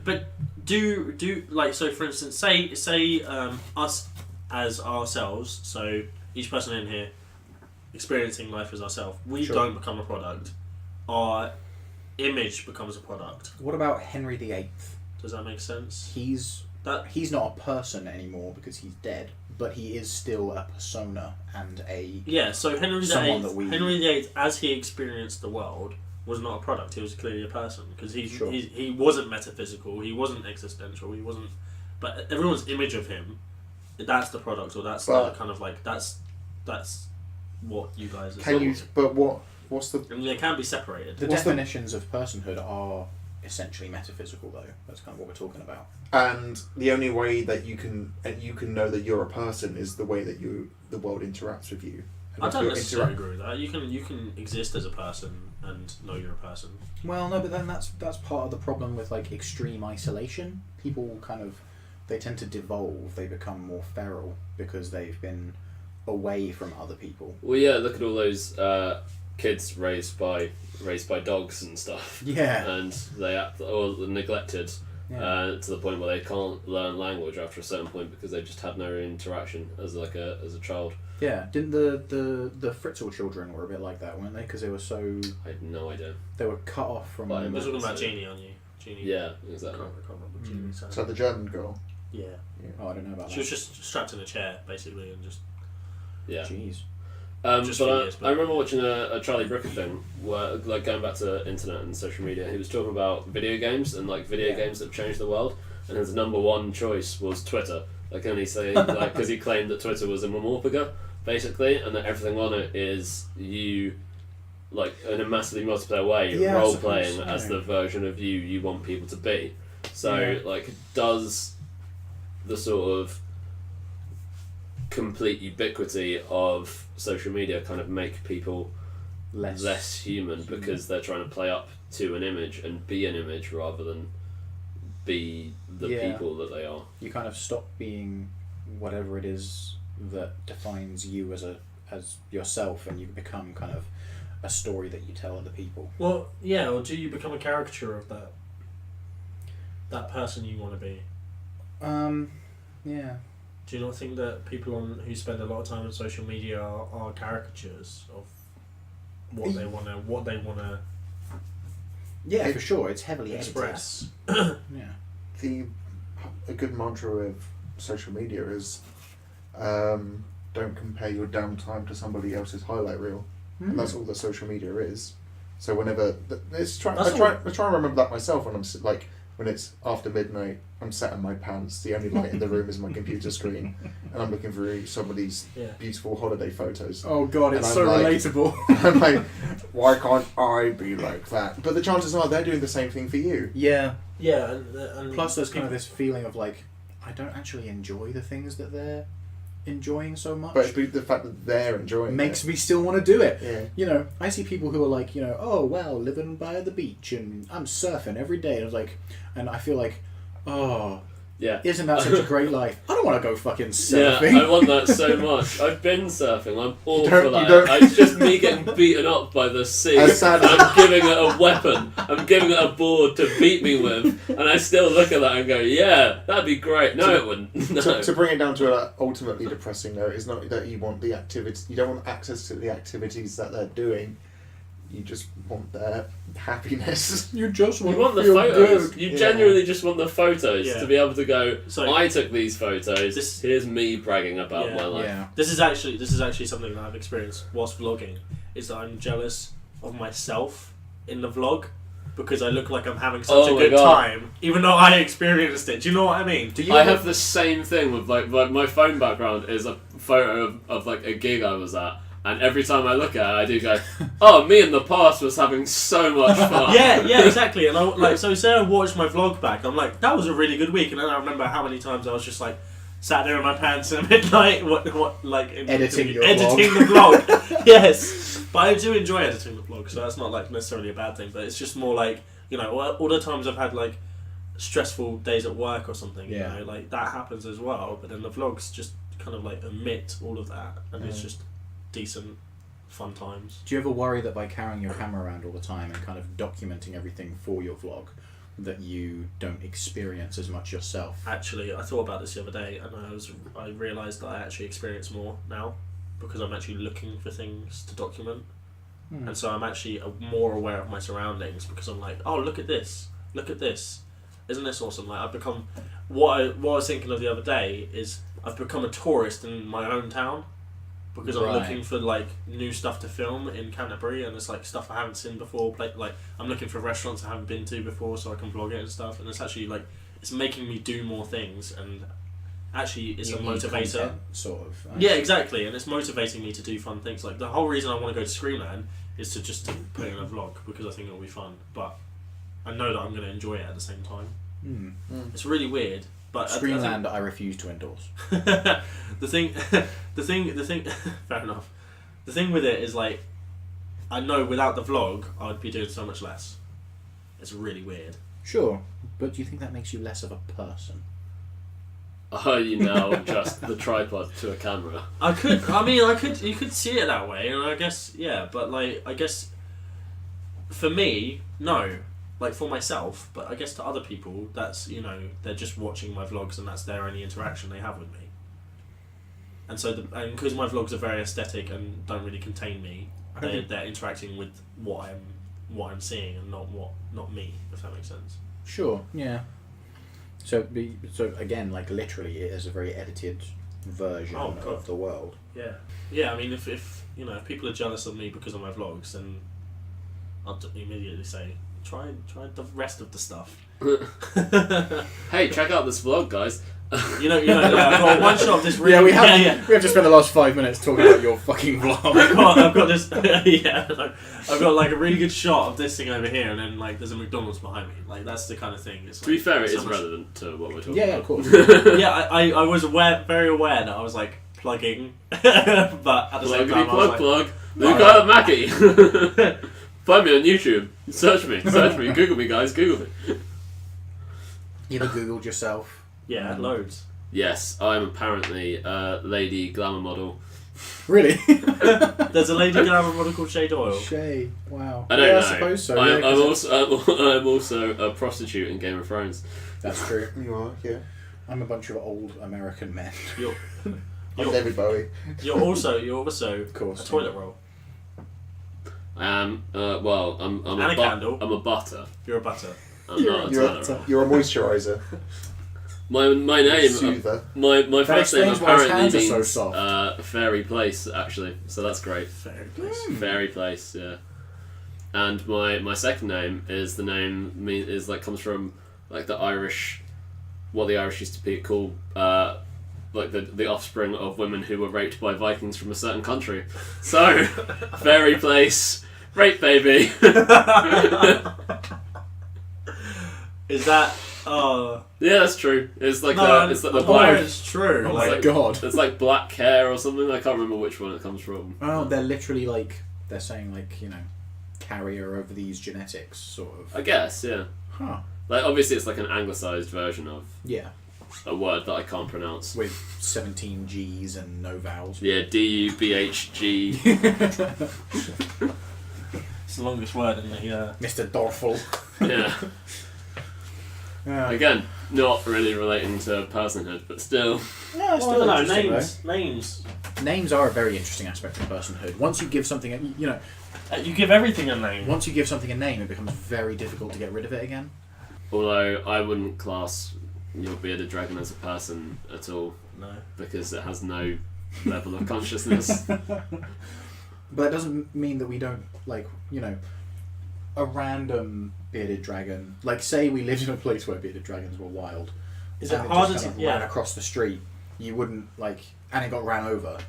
but do like, so for instance, say us as ourselves, so each person in here experiencing life as ourselves, we Sure. don't become a product. Our image becomes a product. What about Henry VIII? Does that make sense? He's That not a person anymore because he's dead, but he is still a persona and a. yeah. So Henry Someone VIII, that we- Henry VIII, as he experienced the world, was not a product. He was clearly a person because Sure. he wasn't metaphysical. He wasn't existential. He wasn't. But everyone's image of him, that's the product, or that's But- the kind of like that's what you guys. Are Can you? But what's the? I mean, they can be separated. The What's the- definitions of personhood are essentially metaphysical, though. That's kind of what we're talking about. And the only way that you can know that you're a person is the way that the world interacts with you. And I if don't you're necessarily agree with that. You can exist as a person and know you're a person. Well, no, but then that's part of the problem with like extreme isolation. People they tend to devolve. They become more feral because they've been away from other people. Well, yeah, look at all those kids raised by dogs and stuff. Yeah. And they or neglected Yeah. to the point where they can't learn language after a certain point because they just had no interaction as a child. Yeah, didn't the Fritzl children were a bit like that, weren't they? Because they were I had no idea. they were cut off from. By You're talking about so- Jeannie, aren't you? Jeannie. Yeah, I exactly. can't remember Jeannie. So the German girl. Yeah. Oh, I don't know about She that. was just strapped in a chair, basically, and just. Yeah. Jeez. Just for years, I but- remember watching a Charlie Brooker thing where, like, going back to internet and social media, he was talking about video games and like video Yeah. games that have changed the world, and his number one choice was Twitter. Like, and he say like because he claimed that Twitter was a mamorpaga, basically, and that everything on it is you, like, in a massively multiplayer way, Yeah, I role suppose playing so. as the version of you want people to be. So, Yeah. like, does the sort of complete ubiquity of social media kind of make people less human because they're trying to play up to an image and be an image rather than be the Yeah. people that they are? You kind of stop being whatever it is that defines you as yourself, and you become kind of a story that you tell other people. Well, yeah, or do you become a caricature of that? that person you want to be? Yeah. Do you not think that people who spend a lot of time on social media are caricatures of what they want to Yeah, for sure. It's heavily express? Yeah. A good mantra of social media is don't compare your downtime to somebody else's highlight reel. And that's all that social media is. So whenever I try and remember that myself when I'm like when it's after midnight, I'm sat in my pants. The only light in the room is my computer screen, and I'm looking through somebody's beautiful holiday photos. Oh God, it's so like, relatable. I'm like, why can't I be like that? But the chances are they're doing the same thing for you. Yeah. Yeah, and Plus, there's kind of this feeling of like, I don't actually enjoy the things that they're enjoying so much. But the fact that they're enjoying makes me still want to do it. Yeah. You know, I see people who are like, you know, oh wow, living by the beach and I'm surfing every day. And I was like, and I feel like, oh, Yeah. isn't that such a great life? I don't want to go fucking surfing. Yeah, I want that so much. I've been surfing. I'm all for you that. don't- It's just me getting beaten up by the sea. As sad as- I'm giving it a weapon. I'm giving it a board to beat me with, and I still look at that and go, "Yeah, that'd be great." No, it wouldn't. No. To bring it down to an ultimately depressing note, it's not that you want the activity. You don't want access to the activities that they're doing. You just want their happiness. You just You want the photos. You genuinely just want the photos Yeah. to be able to go. So- I took these photos. Here's me bragging about Yeah. my life. Yeah. This is actually something that I've experienced whilst vlogging. Is that I'm jealous of myself in the vlog because I look like I'm having such a my good God. time, even though I experienced it. Do you know what I mean? Do you I ever- have the same thing with like my phone background is a photo of like a gig I was at, and every time I look at it, I do go, "Oh, me in the past was having so much fun." Yeah, exactly. And so Sarah watched my vlog back. I'm like, that was a really good week. And then I remember how many times I was just like sat there in my pants at midnight, Editing your the vlog. Yes, but I do enjoy editing the vlog, so that's not like necessarily a bad thing. But it's just more like, you know, all the times I've had like stressful days at work or something. Yeah. You know, like that happens as well. But then the vlogs just kind of like omit all of that, and it's just decent, fun times. Do you ever worry that by carrying your camera around all the time and kind of documenting everything for your vlog, that you don't experience as much yourself? Actually, I thought about this the other day, and I realised that I actually experience more now because I'm actually looking for things to document, and so I'm actually more aware of my surroundings because I'm like, oh, look at this, isn't this awesome? Like I've become what I was thinking of the other day is I've become a tourist in my own town. Because I'm looking for like new stuff to film in Canterbury, and it's like stuff I haven't seen before. Like I'm looking for restaurants I haven't been to before, so I can vlog it and stuff. And it's actually like it's making me do more things, and actually it's a motivator. Content, sort of. Yeah, exactly, and it's motivating me to do fun things. Like the whole reason I want to go to Screamland is to just put in a vlog because I think it'll be fun. But I know that I'm going to enjoy it at the same time. It's really weird. But Screamland, I refuse to endorse. the thing, fair enough. The thing with it is like, I know without the vlog, I would be doing so much less. It's really weird. Sure, but do you think that makes you less of a person? Are you now just the tripod to a camera? You could see it that way, and I guess, yeah, but like, I guess, for me, no. Like for myself, but I guess to other people, that's, you know, they're just watching my vlogs and that's their only interaction they have with me. And so, because my vlogs are very aesthetic and don't really contain me, they're interacting with what I'm seeing and not me, if that makes sense. Sure, yeah. So again, like literally, it is a very edited version of the world. Yeah, yeah. I mean, if you know, if people are jealous of me because of my vlogs, then I'll immediately say, try the rest of the stuff. Hey, check out this vlog, guys. You know, I've got one shot of this really... Yeah, we have to spend the last 5 minutes talking about your fucking vlog. I've got this... I've got like a really good shot of this thing over here, and then like there's a McDonald's behind me. Like that's the kind of thing. It's, To be like, fair, it so is much... relevant to what we're talking Yeah, about. of course. Yeah, I was very aware that I was like plugging, but at the same time I was plug. Luke out Mackie. Find me on YouTube. Search me. Google me, guys. Google me. You ever Googled yourself? yeah, loads. Yes, I'm apparently a lady glamour model Really? Does a lady gonna have a model called Shay Doyle? Shay. Wow. I don't yeah, know. I suppose so. I'm, yeah, I'm 'cause I'm also a prostitute in Game of Thrones. that's true. You are, yeah. I'm a bunch of old American men. You're, I'm you're, David Bowie. you're also Of course. a toilet roll. I am. Well, I'm And a candle. I'm a butter. You're a butter. I'm not a toilet roll. You're a moisturiser. My name. Soother. My first name explains why his apparently hands are so means soft. fairy place actually, so that's great. Very place. Fairy place, yeah. And my second name is comes from like the Irish, what the Irish used to be called like the offspring of women who were raped by Vikings from a certain country. So fairy place, rape baby. Is that? Oh Yeah, that's true. It's like no, it's like the I'm black. aware it's true. Oh like, my god. It's like black hair or something. I can't remember which one it comes from. Oh, they're literally like, they're saying like, carrier over these genetics, sort of. I guess, yeah. Huh. Like obviously, it's like an anglicised version of Yeah. a word that I can't pronounce. With 17 G's and no vowels. Yeah, DUBHG. It's the longest word in the. Mr. Dorfel. Yeah. Yeah. Again, not really relating to personhood, but still. Yeah, it's Well, still no, interesting, names. though. Names are a very interesting aspect of personhood. Once you give something, You give everything a name. once you give something a name, it becomes very difficult to get rid of it again. Although I wouldn't class your bearded dragon as a person at all, No. because it has no level of consciousness. But that doesn't mean that we don't, like, a random bearded dragon. Like, say we lived in a place where bearded dragons were wild. Is it and harder just to? kind of ran Yeah. across the street, you wouldn't, like, and it got ran over,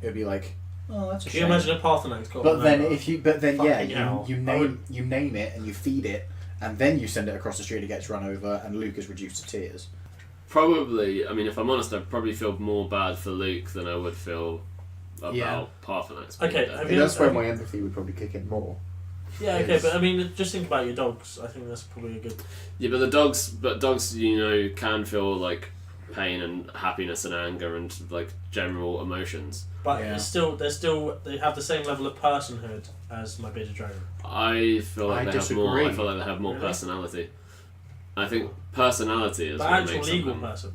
it would be like, oh, that's a Can you shame. imagine a Parthenon got But run then over? Fucking you hell. name it and you feed it, and then you send it across the street, it gets run over, and Luke is reduced to tears. Probably, I mean, if I'm honest, I'd probably feel more bad for Luke than I would feel about Yeah. Parthenax. Okay, being have dead. you- That's where my empathy would probably kick in more. Yeah, okay, Yes. but I mean, just think about your dogs. I think that's probably a good. Yeah, but dogs, can feel like pain and happiness and anger and like general emotions. But Yeah. they have the same level of personhood as my bearded dragon. I feel like I they have more. disagree. I feel like they have more Really? personality. I think personality is But what actual makes legal them. person.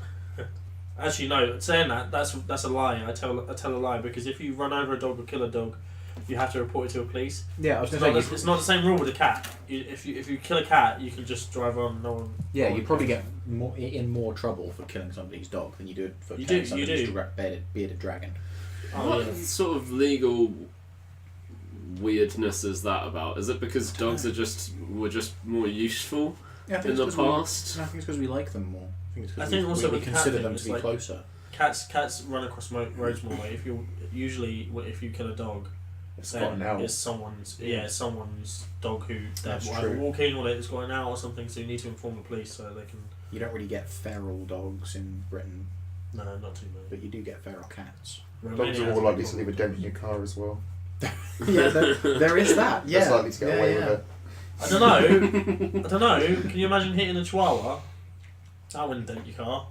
Actually, no. Saying that's a lie. I tell a lie because if you run over a dog or kill a dog, you have to report it to a police. Yeah, I was It's going not, to say, it's not the same rule with a cat. If you kill a cat, you can just drive on. No one. yeah, no you one probably cares. get in more trouble for killing somebody's dog than you do for You killing do, somebody's you do. bearded dragon. Oh, What yeah. sort of legal weirdness is that about? Is it because dogs were just more useful Yeah, in the past? I think it's because we like them more. I think it's I because think also we with cat consider thing, them it's to be like- closer. Cats run across roads more. Like if you kill a dog, It's gotten out. it's someone's dog who they're That's either true. walking or it's going out or something. So you need to inform the police so they can. You don't really get feral dogs in Britain, No, not too many. but you do get feral cats. Dogs Romania are has more a likely big to leave a dent in your car as well. Yeah, there is that. Yeah, Less likely to get away with it. I don't know. Can you imagine hitting a chihuahua? That wouldn't dent your car.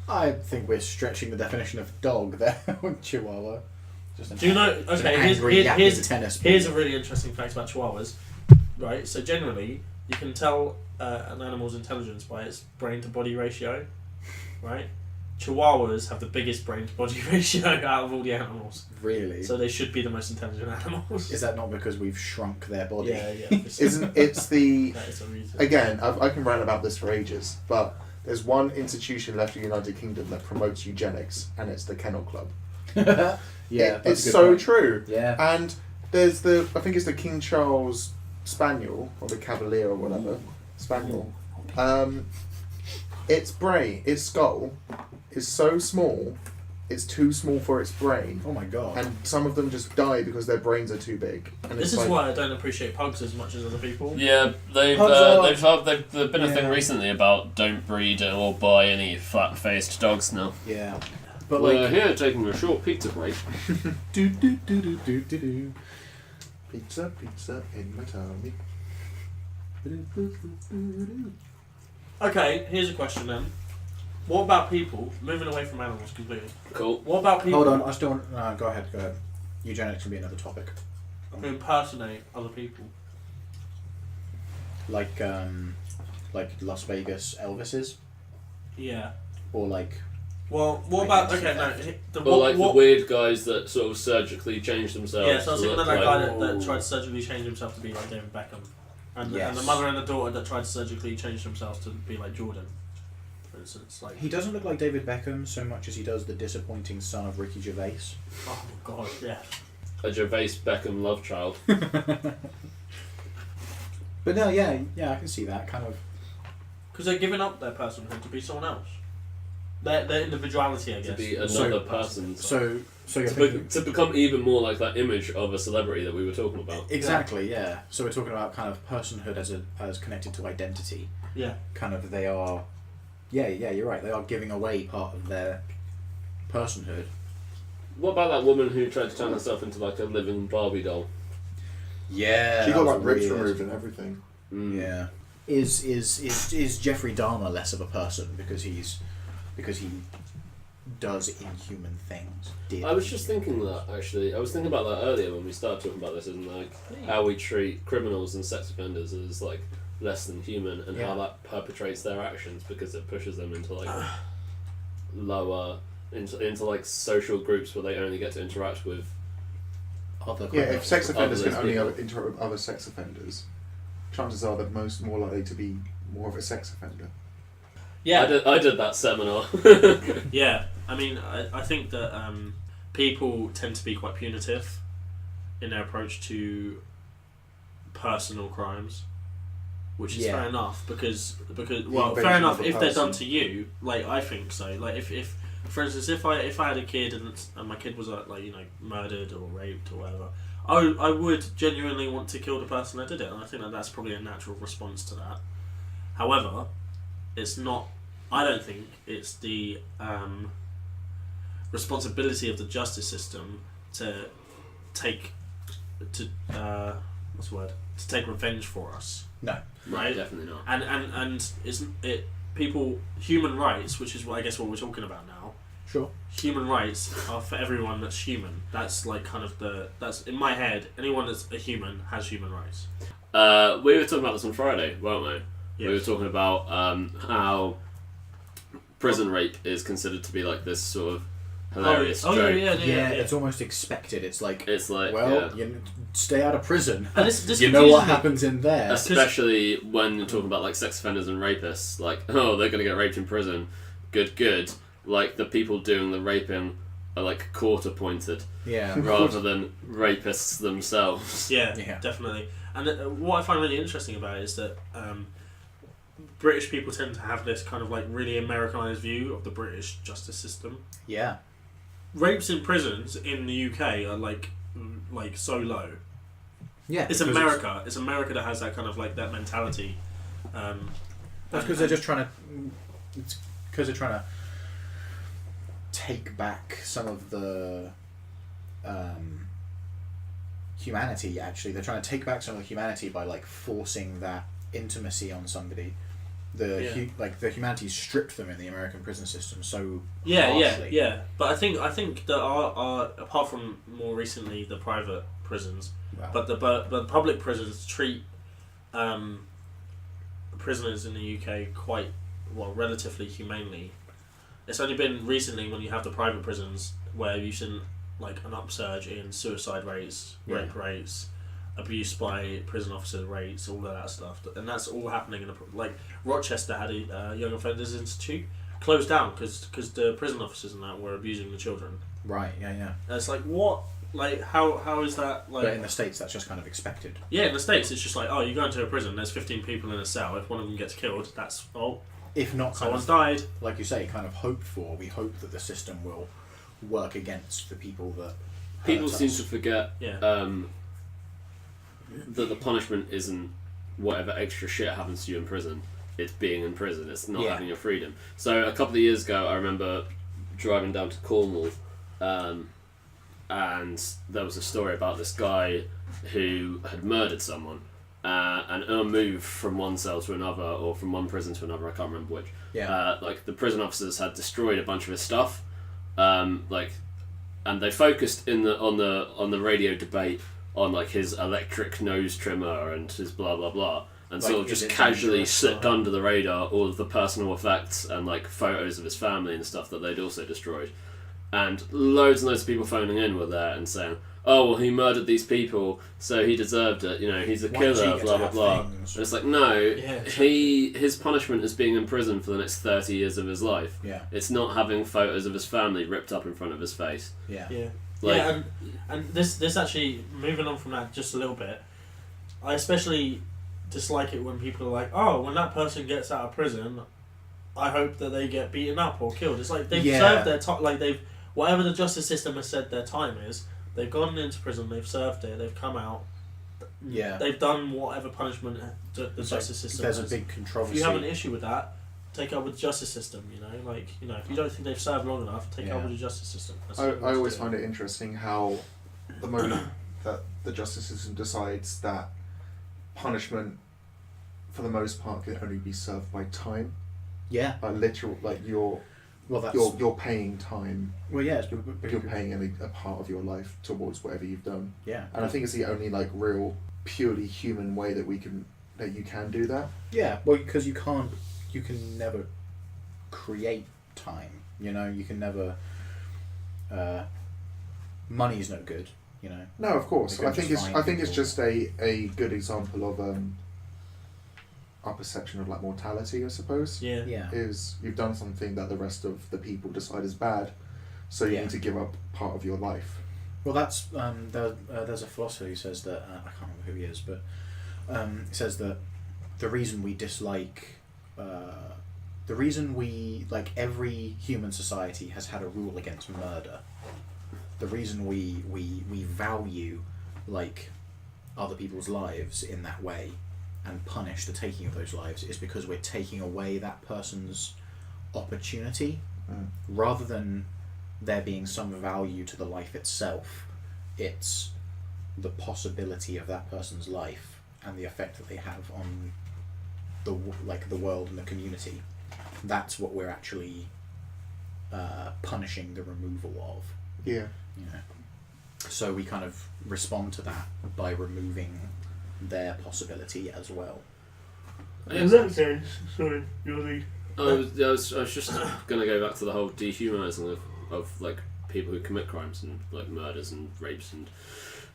I think we're stretching the definition of dog there with Chihuahua. Just an Do you know? just an Okay, angry yapping here's tennis ball. here's a really interesting fact about chihuahuas. Right. So generally, you can tell an animal's intelligence by its brain to body ratio. Right. Chihuahuas have the biggest brain to body ratio out of all the animals, Really? so they should be the most intelligent animals. Is that not because we've shrunk their body? Yeah, yeah. Isn't it's the That is a reason. again? I can rant about this for ages, but there's one institution left in the United Kingdom that promotes eugenics, and it's the Kennel Club. Yeah, that's It's a good so point. true. Yeah. And there's I think it's the King Charles Spaniel or the Cavalier or whatever Spaniel. Its brain, its skull, is so small. It's too small for its brain, Oh my god. and some of them just die because their brains are too big. And This it's is like, why I don't appreciate pugs as much as other people. Yeah, they've been a thing Yeah. recently about don't breed or buy any flat-faced dogs now. Yeah. But We're like, here taking a short pizza break. do do do do do do do. pizza, pizza in my tummy. Okay, here's a question then. What about people, moving away from animals completely, Cool. what about people Hold on, I still want... No, go ahead. Eugenics can be another topic. who impersonate other people? Like Las Vegas Elvises? Yeah. Or like... Well, what about... Identity Okay, no. theft. Or like the weird guys that sort of surgically change themselves. Yeah, so I was thinking of that like, guy that tried to surgically change himself to be like David Beckham. And the Yes. mother and the daughter that tried to surgically change themselves to be like Jordan, for instance. Like, He doesn't look like David Beckham so much as he does the disappointing son of Ricky Gervais. oh my god, yeah. a Gervais Beckham love child. But no, yeah, I can see that kind of. Because they're giving up their personhood to be someone else. Their individuality, I guess. To be another So- person. So you're thinking, To become even more like that image of a celebrity that we were talking about. exactly, yeah. So we're talking about kind of personhood as connected to identity. Yeah. Kind of they are. Yeah, you're right. They are giving away part of their personhood. What about that woman who tried to turn herself into like a living Barbie doll? Yeah, She that got was like ribs weird. removed and everything. Yeah. Is Jeffrey Dahmer less of a person because he does inhuman things? I was just thinking that actually. I was thinking about that earlier when we started talking about this, and like how we treat criminals and sex offenders as like less than human, and how that perpetrates their actions because it pushes them into like lower into like social groups where they only get to interact with. Other Yeah, if sex offenders can Other only people. interact with other sex offenders, chances are they're more likely to be more of a sex offender. Yeah. I did that seminar. Yeah. I mean, I think that people tend to be quite punitive in their approach to personal crimes, which is Yeah. fair enough because invasion fair enough of a if they're done person. to you. Like, I think so. Like, if for instance, if I had a kid and my kid was like murdered or raped or whatever, I would genuinely want to kill the person that did it, and I think that's probably a natural response to that. However, it's not. I don't think it's the responsibility of the justice system to take what's the word? To take revenge for us. No. Right? Definitely not. And isn't it people human rights, which is what I guess what we're talking about now. Sure. Human rights are for everyone that's human. That's like kind of that's in my head. Anyone that's a human has human rights. We were talking about this on Friday, weren't we? Yes. We were talking about how prison rape is considered to be like this sort of hilarious joke. Yeah. It's almost expected. It's like, It's like, well, yeah. you stay out of prison. And this You know what confuses me. happens in there. Especially when you're talking about like sex offenders and rapists, like, oh, they're going to get raped in prison. Good. Like the people doing the raping are like court appointed Yeah. rather than rapists themselves. Yeah, definitely. And what I find really interesting about it is that British people tend to have this kind of like really Americanized view of the British justice system. Yeah. Rapes in prisons in the UK are like so low. Yeah. It's America. It's America that has that kind of like that mentality. That's because they're just trying to. It's because they're trying to take back some of the humanity. Actually, they're trying to take back some of the humanity by like forcing that intimacy on somebody. The humanity stripped them in the American prison system so harshly. Yeah. But I think that our apart from more recently the private prisons, Wow. but the public prisons treat prisoners in the UK quite relatively humanely. It's only been recently when you have the private prisons where you've seen like an upsurge in suicide rates, rape rates, abuse by prison officer rates, all of that stuff, and that's all happening in like Rochester had a young offenders institute closed down because the prison officers and that were abusing the children. Right. Yeah. And it's like what, like how is that like? But in the States, that's just kind of expected. Yeah, in the States, it's just like, oh, you go into a prison, there's 15 people in a cell. If one of them gets killed, that's If not, kind someone's of, died. like you say, kind of hoped for. We hope that the system will work against the people that. People hurt seem us. to forget that the punishment isn't whatever extra shit happens to you in prison. It's being in prison. It's not having your freedom. So a couple of years ago, I remember driving down to Cornwall, and there was a story about this guy who had murdered someone, and move from one cell to another or from one prison to another. I can't remember which. Yeah. Like the prison officers had destroyed a bunch of his stuff, like, and they focused on the radio debate on like his electric nose trimmer and his blah blah blah, and Like, sort of is just it casually dangerous slipped or- under the radar all of the personal effects and like photos of his family and stuff that they'd also destroyed. And loads and loads of people phoning in were there and saying, "Oh, well, he murdered these people, so he deserved it. You know, he's a Why does he killer." get Blah to blah have blah. things? And it's like, no, Yeah, exactly. his punishment is being in prison for the next 30 years of his life. Yeah. It's not having photos of his family ripped up in front of his face. Yeah. Yeah. Like, Yeah, and this actually, moving on from that just a little bit, I especially dislike it when people are like, oh, when that person gets out of prison, I hope that they get beaten up or killed. It's like they've Yeah. served their time, like they've, whatever the justice system has said their time is, they've gone into prison, they've served it, they've come out, Yeah. they've done whatever punishment the It's justice system There's a has. big If controversy. you have an issue with that, take it up with the justice system, you know, like, you know, if you don't think they've served long enough, take it up Yeah. with the justice system. That's I what you want to always do. find it interesting how the moment that the justice system decides that punishment, for the most part, can only be served by time, Yeah. literal, like you're Well, you're paying time, Well, yeah. It's, you're paying a part of your life towards whatever you've done, Yeah. and I think it's the only like real purely human way that you can do that. Yeah. Well, because you can never create time. You know, you can never. Money's no good. You know. No, of course. They can I think just it's find it's people. just a good example of our perception of like mortality, I suppose. Yeah. Yeah. Is you've done something that the rest of the people decide is bad, so you Yeah. need to give up part of your life. Well, that's there's a philosopher who says that I can't remember who he is, but he says that the reason we dislike, the reason we like every human society has had a rule against murder. The reason we value like other people's lives in that way and punish the taking of those lives is because we're taking away that person's opportunity rather than there being some value to the life itself. It's the possibility of that person's life and the effect that they have on the world and the community. That's what we're actually punishing the removal of. Yeah. You know, so we kind of respond to that by removing their possibility as well. In that case, sorry, you're the... I was just going to go back to the whole dehumanising of like people who commit crimes and like murders and rapes and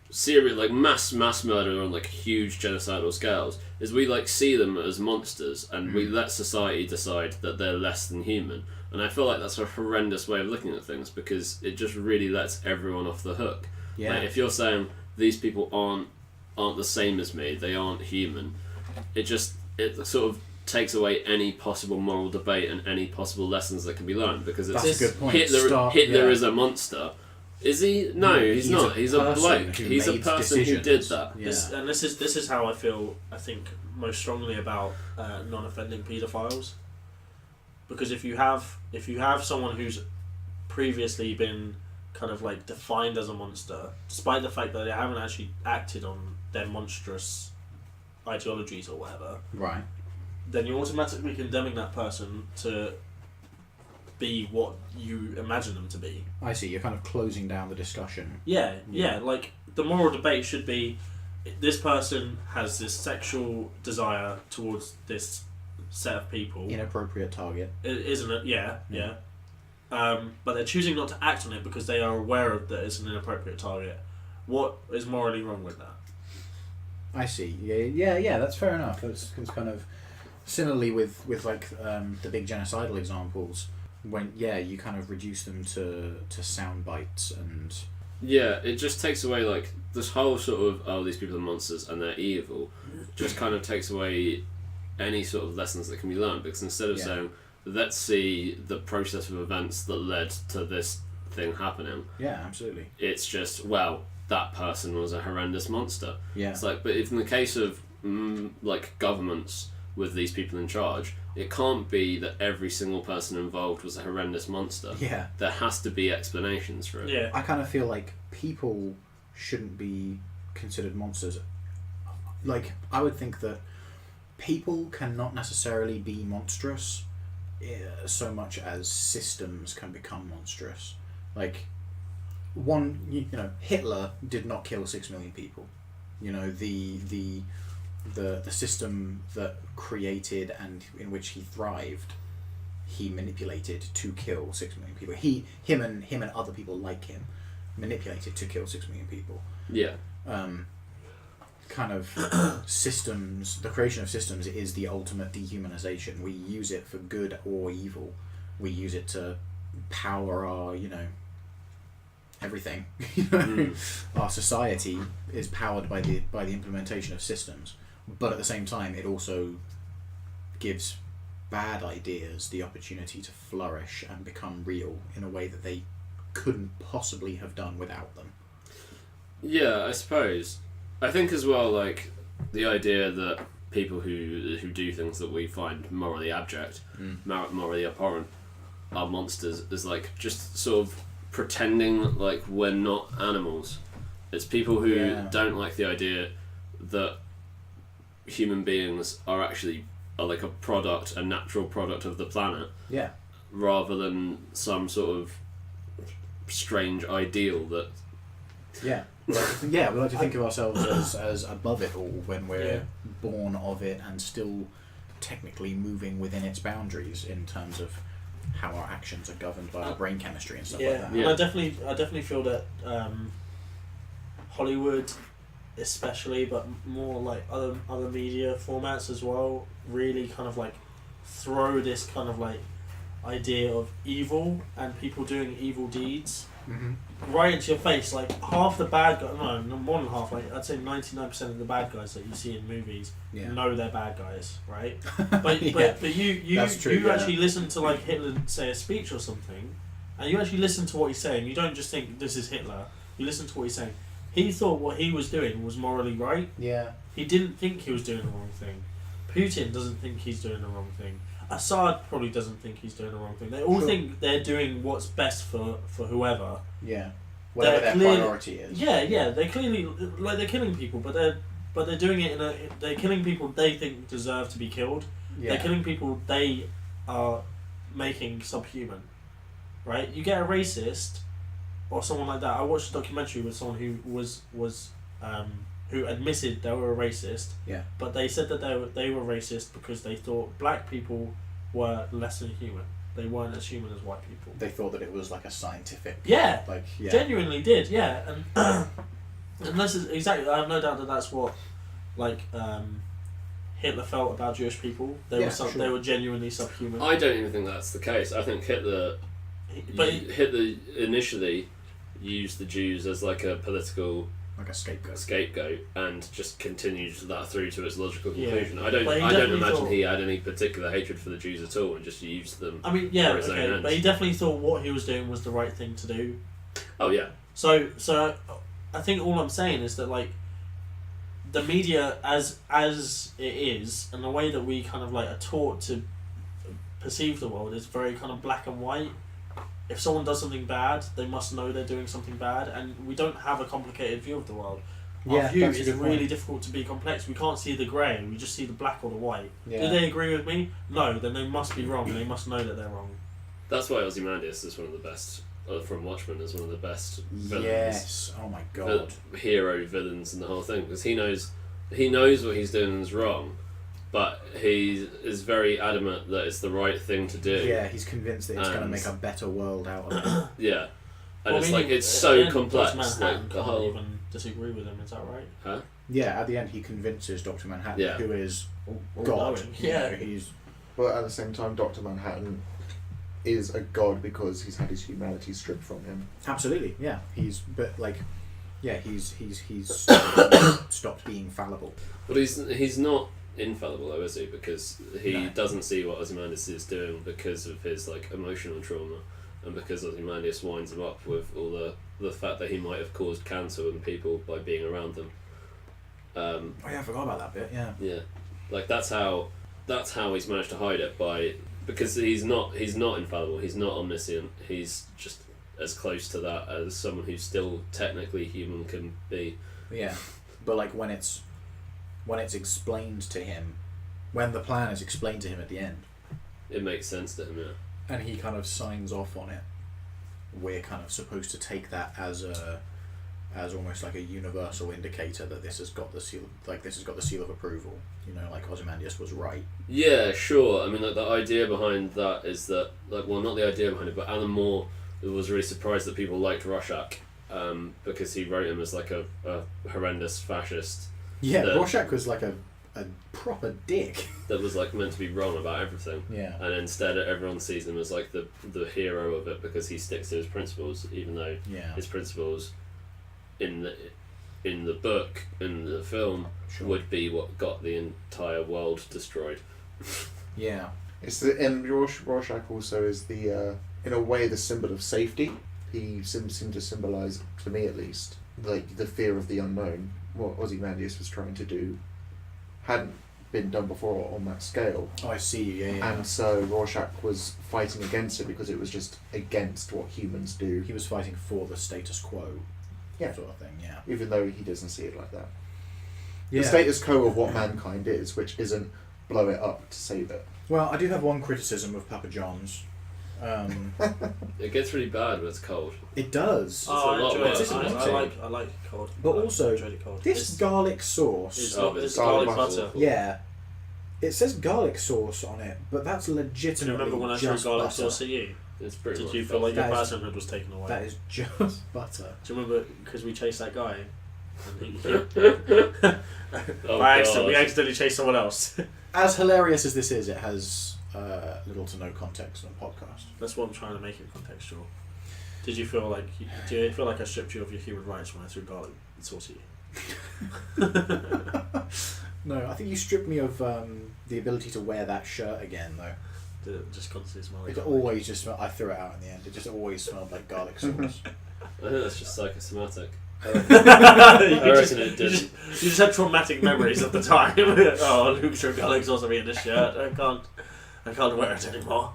serial like mass murder on like huge genocidal scales. Is we like see them as monsters and we let society decide that they're less than human. And I feel like that's a horrendous way of looking at things because it just really lets everyone off the hook. Yeah. Like, if you're saying these people aren't the same as me, they aren't human, it sort of takes away any possible moral debate and any possible lessons that can be learned because it's That's a good point. Hitler is a monster. Is he? No, he's not. He's a person bloke. who He's a made person who did decisions. that. Yeah. This is how I feel. I think most strongly about non-offending paedophiles, because if you have someone who's previously been kind of like defined as a monster, despite the fact that they haven't actually acted on their monstrous ideologies or whatever, Right. then you're automatically condemning that person to be what you imagine them to be. I see. You're kind of closing down the discussion. Yeah, like the moral debate should be this person has this sexual desire towards this set of people. Inappropriate target. Isn't it? Yeah. But they're choosing not to act on it because they are aware of that it's an inappropriate target. What is morally wrong with that? I see. Yeah. That's fair enough. It's kind of similarly with like the big genocidal examples when you kind of reduce them to sound bites and Yeah, it just takes away like this whole sort of these people are monsters and they're evil. Just kind of takes away any sort of lessons that can be learned because instead of saying let's see the process of events that led to this thing happening. Yeah, absolutely. It's just that person was a horrendous monster. Yeah. It's like, but if in the case of like governments with these people in charge, it can't be that every single person involved was a horrendous monster. Yeah. There has to be explanations for it. Yeah. I kind of feel like people shouldn't be considered monsters. like, I would think that people cannot necessarily be monstrous so much as systems can become monstrous. Like, Hitler did not kill 6 million people. The system that created and in which he thrived, he manipulated to kill 6 million people. Him and other people like him manipulated to kill 6 million people. Yeah. Kind of systems, the creation of systems is the ultimate dehumanization. We use it for good or evil. We use it to power our, everything. Our society is powered by the implementation of systems, but at the same time it also gives bad ideas the opportunity to flourish and become real in a way that they couldn't possibly have done without them. Yeah, I suppose. I think as well, like, the idea that people who do things that we find morally abject, morally abhorrent, are monsters is like just sort of pretending like we're not animals. It's people who don't like the idea that human beings are like a natural product of the planet. Yeah. Rather than some sort of strange ideal that. Yeah. We like to think of ourselves as above it all when we're born of it and still technically moving within its boundaries in terms of how our actions are governed by our brain chemistry and stuff like that. Yeah, I definitely feel that Hollywood, especially, but more like other media formats as well, really kind of like throw this kind of like idea of evil and people doing evil deeds right into your face. Like half the bad guys, no, more than half, like I'd say 99% of the bad guys that you see in movies know they're bad guys, right? But you actually listen to like Hitler say a speech or something, and you actually listen to what he's saying. You don't just think this is Hitler. You listen to what he's saying. He thought what he was doing was morally right. Yeah. He didn't think he was doing the wrong thing. Putin doesn't think he's doing the wrong thing. Assad probably doesn't think he's doing the wrong thing. They all think they're doing what's best for whoever. Yeah. Whatever their priority is. Yeah. They're clearly like they're killing people, but they're doing it they're killing people they think deserve to be killed. Yeah. They're killing people they are making subhuman. Right? You get a racist or someone like that. I watched a documentary with someone who was who admitted they were a racist. Yeah. But they said that they were racist because they thought black people were less than human. They weren't as human as white people. They thought that it was like a scientific. Yeah. Genuinely did. Yeah. And and this is exactly. I have no doubt that that's what Hitler felt about Jewish people. They were genuinely subhuman. I don't even think that's the case. I think Hitler initially used the Jews as like a political. Like a scapegoat, and just continued that through to its logical conclusion. I don't imagine he had any particular hatred for the Jews at all, and just used them. I mean, for his own ends. But he definitely thought what he was doing was the right thing to do. Oh yeah. So I think all I'm saying is that like the media as it is, and the way that we kind of like are taught to perceive the world is very kind of black and white. If someone does something bad, they must know they're doing something bad, and we don't have a complicated view of the world. Our view is really difficult to be complex. We can't see the grey, we just see the black or the white. Yeah. Do they agree with me? No, then they must be wrong, and they must know that they're wrong. That's why Ozymandias is one of the best, from Watchmen, is one of the best villains. Yes, oh my god. Hero villains in the whole thing, because he knows what he's doing is wrong, but he is very adamant that it's the right thing to do. Yeah, he's convinced that it's going to make a better world out of it. Yeah. And it's so complex. Manhattan can't even disagree with him, is that right? Huh? Yeah, at the end he convinces Dr. Manhattan, who is God. He's. But at the same time, Dr. Manhattan is a god because he's had his humanity stripped from him. Absolutely, yeah. He's stopped being fallible. But he's not infallible though, is he? Because he doesn't see what Ozymandias is doing because of his like emotional trauma, and because Ozymandias winds him up with all the fact that he might have caused cancer in people by being around them. I forgot about that bit. Yeah, like that's how he's managed to hide it, because he's not infallible, he's not omniscient, he's just as close to that as someone who's still technically human can be. Yeah, but like when it's when it's explained to him, when the plan is explained to him at the end, It makes sense to him, yeah. and he kind of signs off on it, we're kind of supposed to take that as almost like a universal indicator that this has got the seal, of approval. You know, like Ozymandias was right. Yeah, sure. I mean, like, the idea behind that is that, like, well, not the idea behind it, but Alan Moore was really surprised that people liked Rorschach, because he wrote him as like a horrendous fascist. Yeah, that- Rorschach was like a proper dick. that was like meant to be wrong about everything. Yeah. And instead, everyone sees him as like the hero of it because he sticks to his principles, even though Yeah. his principles in the book, in the film, Sure. would be what got the entire world destroyed. Yeah. And Rorschach also is the in a way the symbol of safety. He seemed to symbolise, to me at least, like the fear of the unknown. What Ozymandias was trying to do hadn't been done before on that scale. Oh, I see. Yeah. And so Rorschach was fighting against it because it was just against what humans do, He was fighting for the status quo. Yeah. Sort of thing. Yeah. even though he doesn't see it like that. Yeah. The status quo of what mankind is, which isn't blow it up to save it. Well, I do have one criticism of Papa John's. It gets really bad when it's cold. It does. a lot I enjoy worse it. than I like it cold. But I also, enjoyed it cold. This garlic sauce. It's It's garlic garlic butter. Yeah. It says garlic sauce on it, but that's Do you legitimately remember when I threw just garlic butter. sauce at you? It's pretty Did much you feel like your That is- personhood was taken away? That is just butter. Do you remember because we chased that guy? And he, Oh, by accident, we God. accidentally chased someone else. As hilarious as this is, it has little to no context on the podcast. That's what I'm trying to make it contextual. Do you feel like I stripped you of your human rights when I threw garlic sauce at you? No, I think you stripped me of the ability to wear that shirt again, though. Did it just constantly smell like It garlic? always just I threw it out in the end. It just always smelled like garlic sauce. I think that's just psychosomatic. you, I just, reckon it you, did. just, you just had traumatic memories of the time. Oh, Luke threw garlic sauce at me in this shirt. I can't wear it anymore.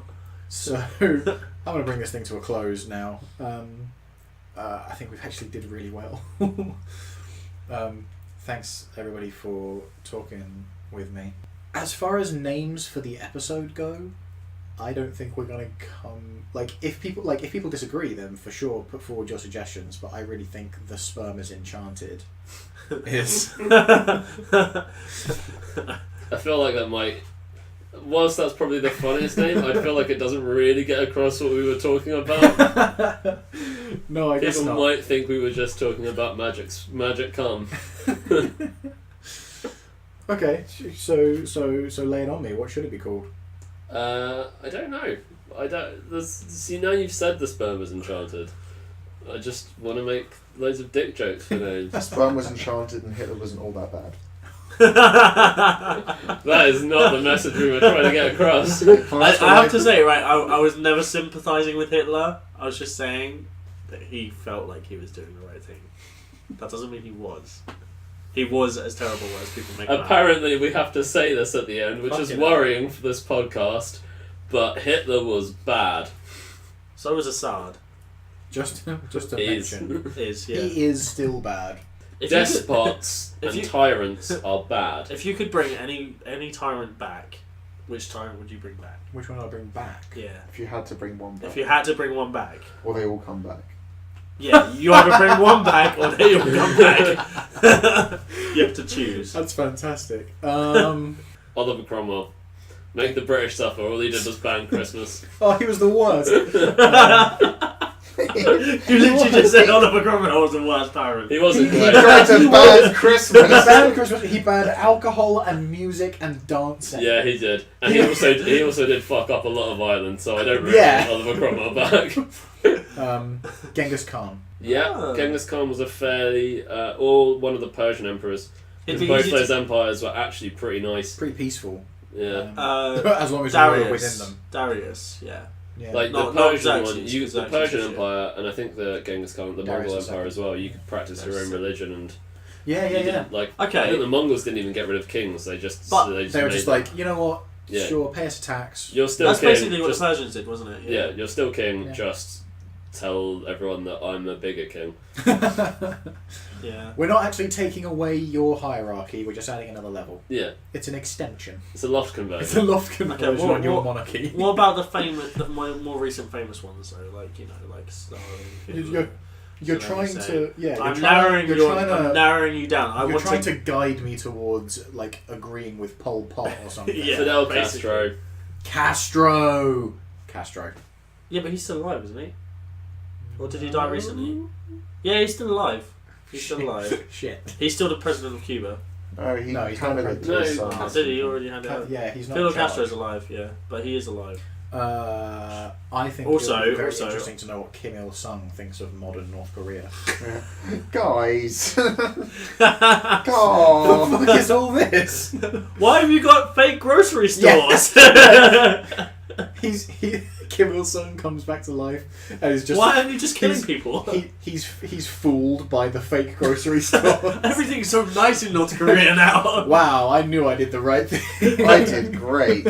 So I'm going to bring this thing to a close now. I think we've actually did really well. Thanks everybody for talking with me. As far as names for the episode go, I don't think we're gonna come if people disagree, then for sure put forward your suggestions. But I really think the Sperm is Enchanted is I feel like that might. Whilst that's probably the funniest name, I feel like it doesn't really get across what we were talking about. No, I guess People not. might think we were just talking about magic cum. Okay, so lay it on me. What should it be called? I don't know. See, now you've said the Sperm is Enchanted. I just want to make loads of dick jokes for names. Sperm was enchanted and Hitler wasn't all that bad. That is not the message we were trying to get across. I have to say, right, I was never sympathising with Hitler. I was just saying that he felt like he was doing the right thing. That doesn't mean he was. He was as terrible as people make him out. Apparently, we have to say this at the end, which is Fucking worrying for this podcast. But Hitler was bad. So was Assad. Just to Is. mention, Is, yeah. he is still bad. If you could- Despots if and you- tyrants are bad. If you could bring any tyrant back, which tyrant would you bring back? Which one do I bring back? Yeah. If you had to bring one back, If you had to bring one back, or they all come back. yeah, you either bring one back or they all come back. You have to choose. That's fantastic. Oliver Cromwell. Make the British suffer. All he did was ban Christmas. Oh, he was the worst. You literally just said Oliver Cromwell was the worst tyrant. He wasn't He great. tried to He ban was- Christmas. He banned Christmas. He banned alcohol and music and dancing. Yeah, he did. And he also did fuck up a lot of Ireland, so I don't really Yeah. want Oliver Cromwell back. Genghis Khan. Yeah, Oh. Genghis Khan was a fairly... or one of the Persian emperors. It'd Because be both easy those to- empires were actually pretty nice. Pretty peaceful. Yeah. As long as you were Darius. within them. Darius, yeah. Yeah. Like Not- the not Persian Xerxes, one, the because Xerxes Persian was shit. Empire, and I think the Genghis Khan, the Darius Mongol the Empire second. as well. You could practice your own religion, and yeah, you yeah. didn't, like. Okay. I think the Mongols didn't even get rid of kings. They just But They were made just them. like, you know what? Yeah. Sure, pay us a tax. You're still That's king. basically what just, the Persians did, wasn't it? yeah, you're still king. Yeah. Just tell everyone that I'm a bigger king. Yeah. We're not actually taking away your hierarchy, we're just adding another level. Yeah, It's an extension. it's a loft conversion. It's a loft conversion on your monarchy. What about the more recent famous ones though? Like like Starling. You're trying to... Yeah, I'm narrowing you down. You're trying to guide me towards, like, agreeing with Pol Pot or something. Yeah, Fidel basically. Castro. Castro. Yeah, but he's still alive, isn't he? Or did he die recently? Yeah, he's still alive. He's still alive. Shit. He's still the president of Cuba. No, he No, he's kind not of president. his No, son. Did he already had it? Yeah, he's not Fidel in charge. Castro's alive, yeah, but he is alive. I think Also- it would be very also- interesting to know what Kim Il-sung thinks of modern North Korea. Guys. What God. the fuck is all this? Why have you got fake grocery stores? Kim Il-sung comes back to life and is just... Why aren't you just killing he's- people? He's fooled by the fake grocery store. Everything's so nice in North Korea now. Wow, I knew I did the right thing. I did great.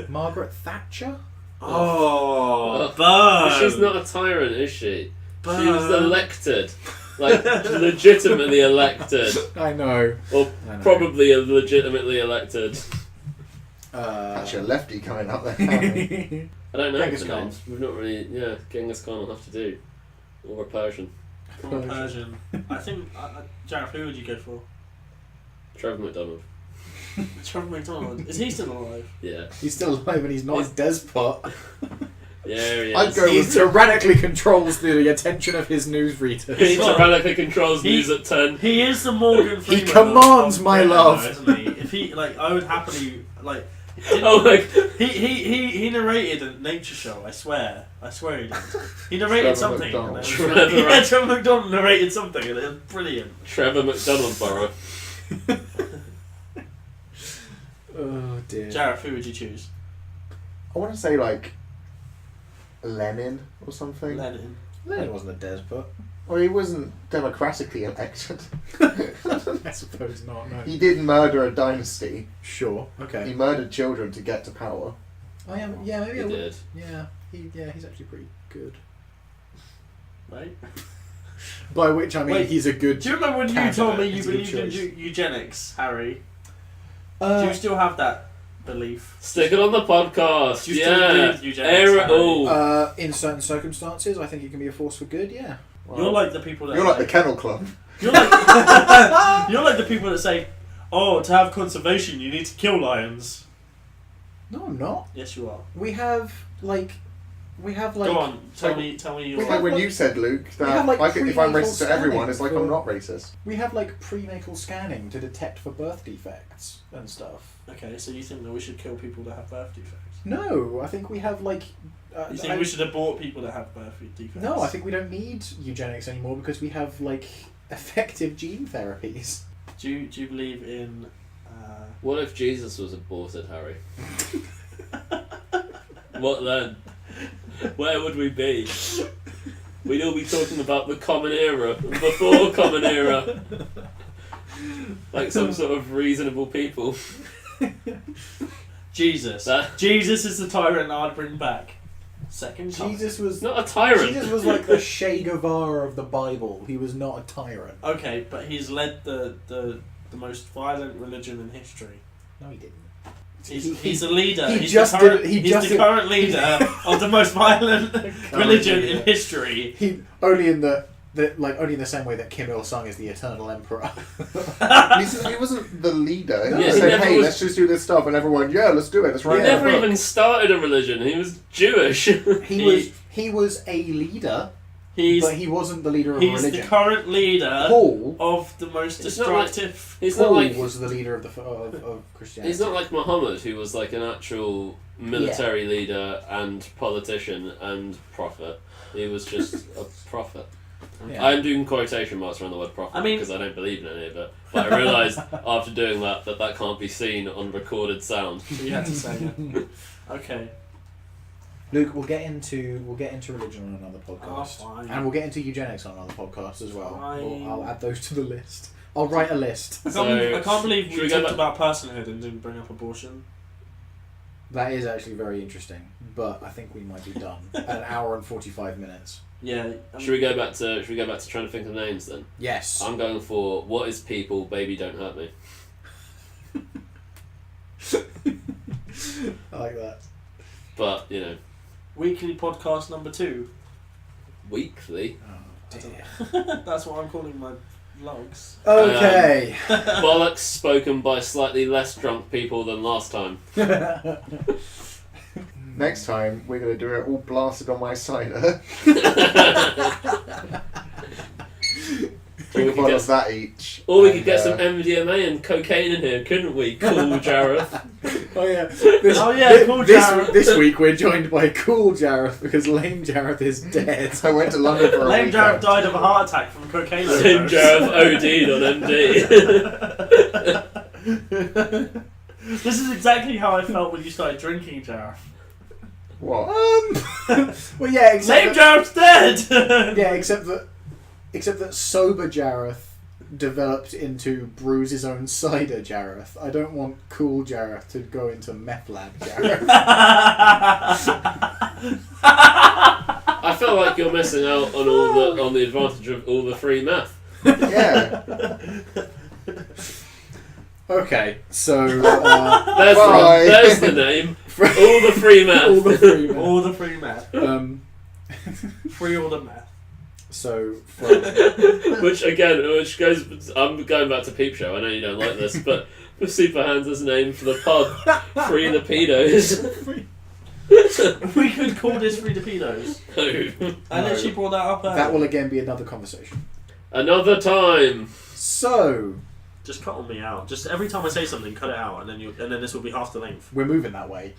Margaret Thatcher? Oh, But burn. she's not a tyrant, is she? Burn. She was elected. Like, legitimately elected. I know. Or I know. probably legitimately elected. That's your lefty coming up there. I don't know Genghis the Khan. names. We've not really... Yeah, Genghis Khan will have to do. Or a Persian. Or Persian. I think, Jareth, who would you go for? Trevor McDonald. Trevor McDonald. Is he still alive? Yeah. He's still alive and he's not a despot. Yeah, he I'd is. go He with- tyrannically controls the attention of his news readers. He tyrannically controls news at 10. He is the Morgan Freeman. commands of my Britain, love. though, isn't he? If he, I would happily, Oh, like... He narrated a nature show. I swear he did. He narrated Trevor something. McDonald. And Trevor yeah, Trevor McDonald narrated something, and it was brilliant. Trevor McDonald Borough. Oh dear. Jareth, who would you choose? I want to say like Lenin or something. Lenin. Lenin wasn't a despot. Or he wasn't democratically elected. I suppose not, no. He did murder a dynasty. Sure, He okay. murdered children to get to power. Yeah, maybe I He would. did. Yeah, he's actually pretty good. Right? By which I mean Wait, he's a good... Do you remember when you Candidate. told me you It's a good believed in choice. eugenics, Harry? Do you still have that belief? Stick it on the podcast. Do you still Yeah. believe eugenics, Air it Harry? all. in certain circumstances, I think it can be a force for good, yeah. You're like the people that You're like the Kennel Club. You're like you're like the people that say, "Oh, to have conservation, you need to kill lions." No, I'm not. Yes, you are. We have like... Go on, tell me It's your. like when like- you said, Luke, we have, that like, if I'm prenatal racist to everyone, scanning it's like for- I'm not racist. We have like prenatal scanning to detect for birth defects and stuff. Okay, so you think that we should kill people that have birth defects? No, I think we have like... You think we should abort people that have birth defects? No, I think we don't need eugenics anymore because we have like effective gene therapies. Do you believe in? What if Jesus was aborted, Harry? What then? Where would we be? We'd all be talking about the Common Era, before Common Era. Like some sort of reasonable people. Jesus. Jesus is the tyrant I'd bring back. Second time. Jesus was Not a tyrant. Jesus was like the Che Guevara of the Bible. He was not a tyrant. Okay, but he's led the most violent religion in history. No, he didn't. He's a leader. he He's just the current, did- he he's just the did- current leader of the most violent religion in history. He only in the only in the same way that Kim Il Sung is the eternal emperor. He wasn't the leader. No, He he said, never hey, was- let's just do this stuff, and everyone, yeah, let's do it. Let's He write never a book. even started a religion. He was Jewish. He was a leader, He's but he wasn't the leader of a he's the religion. current leader Paul of the most It's not like- destructive. He's Paul not like was the leader of Christianity. he's not like Muhammad, who was like an actual military leader and politician and prophet. He was just a prophet. Yeah. I'm doing quotation marks around the word prophet I mean- because I don't believe in any of it. But I realised after doing that that can't be seen on recorded sound. So you had to say it. Okay. Luke, we'll get into religion on another podcast, Oh, fine. and we'll get into eugenics on another podcast as well. Fine. I'll add those to the list. I'll write a list. I So, can't believe should we we go talked back- about personhood and didn't bring up abortion. That is actually very interesting, but I think we might be done at an hour and 45 minutes. Yeah. Should we go back to trying to think of names then? Yes. I'm going for what is people, baby don't hurt me. I like that. But, you know, Weekly podcast number 2. weekly. Oh dear. That's what I'm calling my vlogs. Okay. Bollocks spoken by slightly less drunk people than last time. Next time, we're going to do it all blasted on my cider. Drink a bottle of that each. Or we could get some MDMA and cocaine in here, couldn't we? Cool, Jareth. Oh yeah. Cool Jareth. This week we're joined by Cool Jareth because Lame Jareth is dead. I went to London for a Lame weekend. Jareth died of a heart attack from cocaine Lame overdose. Jareth OD'd on MD. This is exactly how I felt when you started drinking, Jareth. What? Well, yeah. Lame Jareth's dead. Yeah, except that sober Jareth developed into brews his own cider Jareth. I don't want cool Jareth to go into meth lab Jareth. I feel like you're missing out on the advantage of all the free meth. Yeah. Okay, so There's the name. All the free meth. all the free meth. All the free meth. Free all the meth. So from which goes. I'm going back to Peep Show. I know you don't like this, but Super Hans' name for the pub, Free the Pedos. We could call this Free the Pedos. No. I literally brought that up. that will again be another conversation. Another time. So Just cut on me out. Just every time I say something, cut it out, and then this will be half the length. we're moving that way.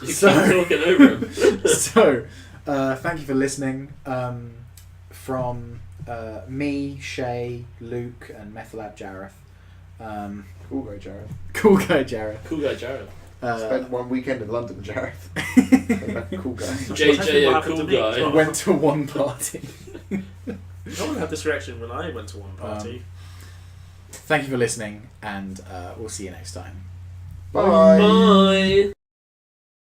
You So- keep talking over him. So thank you for listening. From me, Shay, Luke, and Methalab Jareth. Cool guy, Jareth. Cool guy Jareth. Cool guy, Jareth. Spent one weekend in London, Jareth. Cool guy. JJ, a cool guy. Went to one party. No one had this reaction when I went to one party. Thank you for listening, and we'll see you next time. Bye. Bye.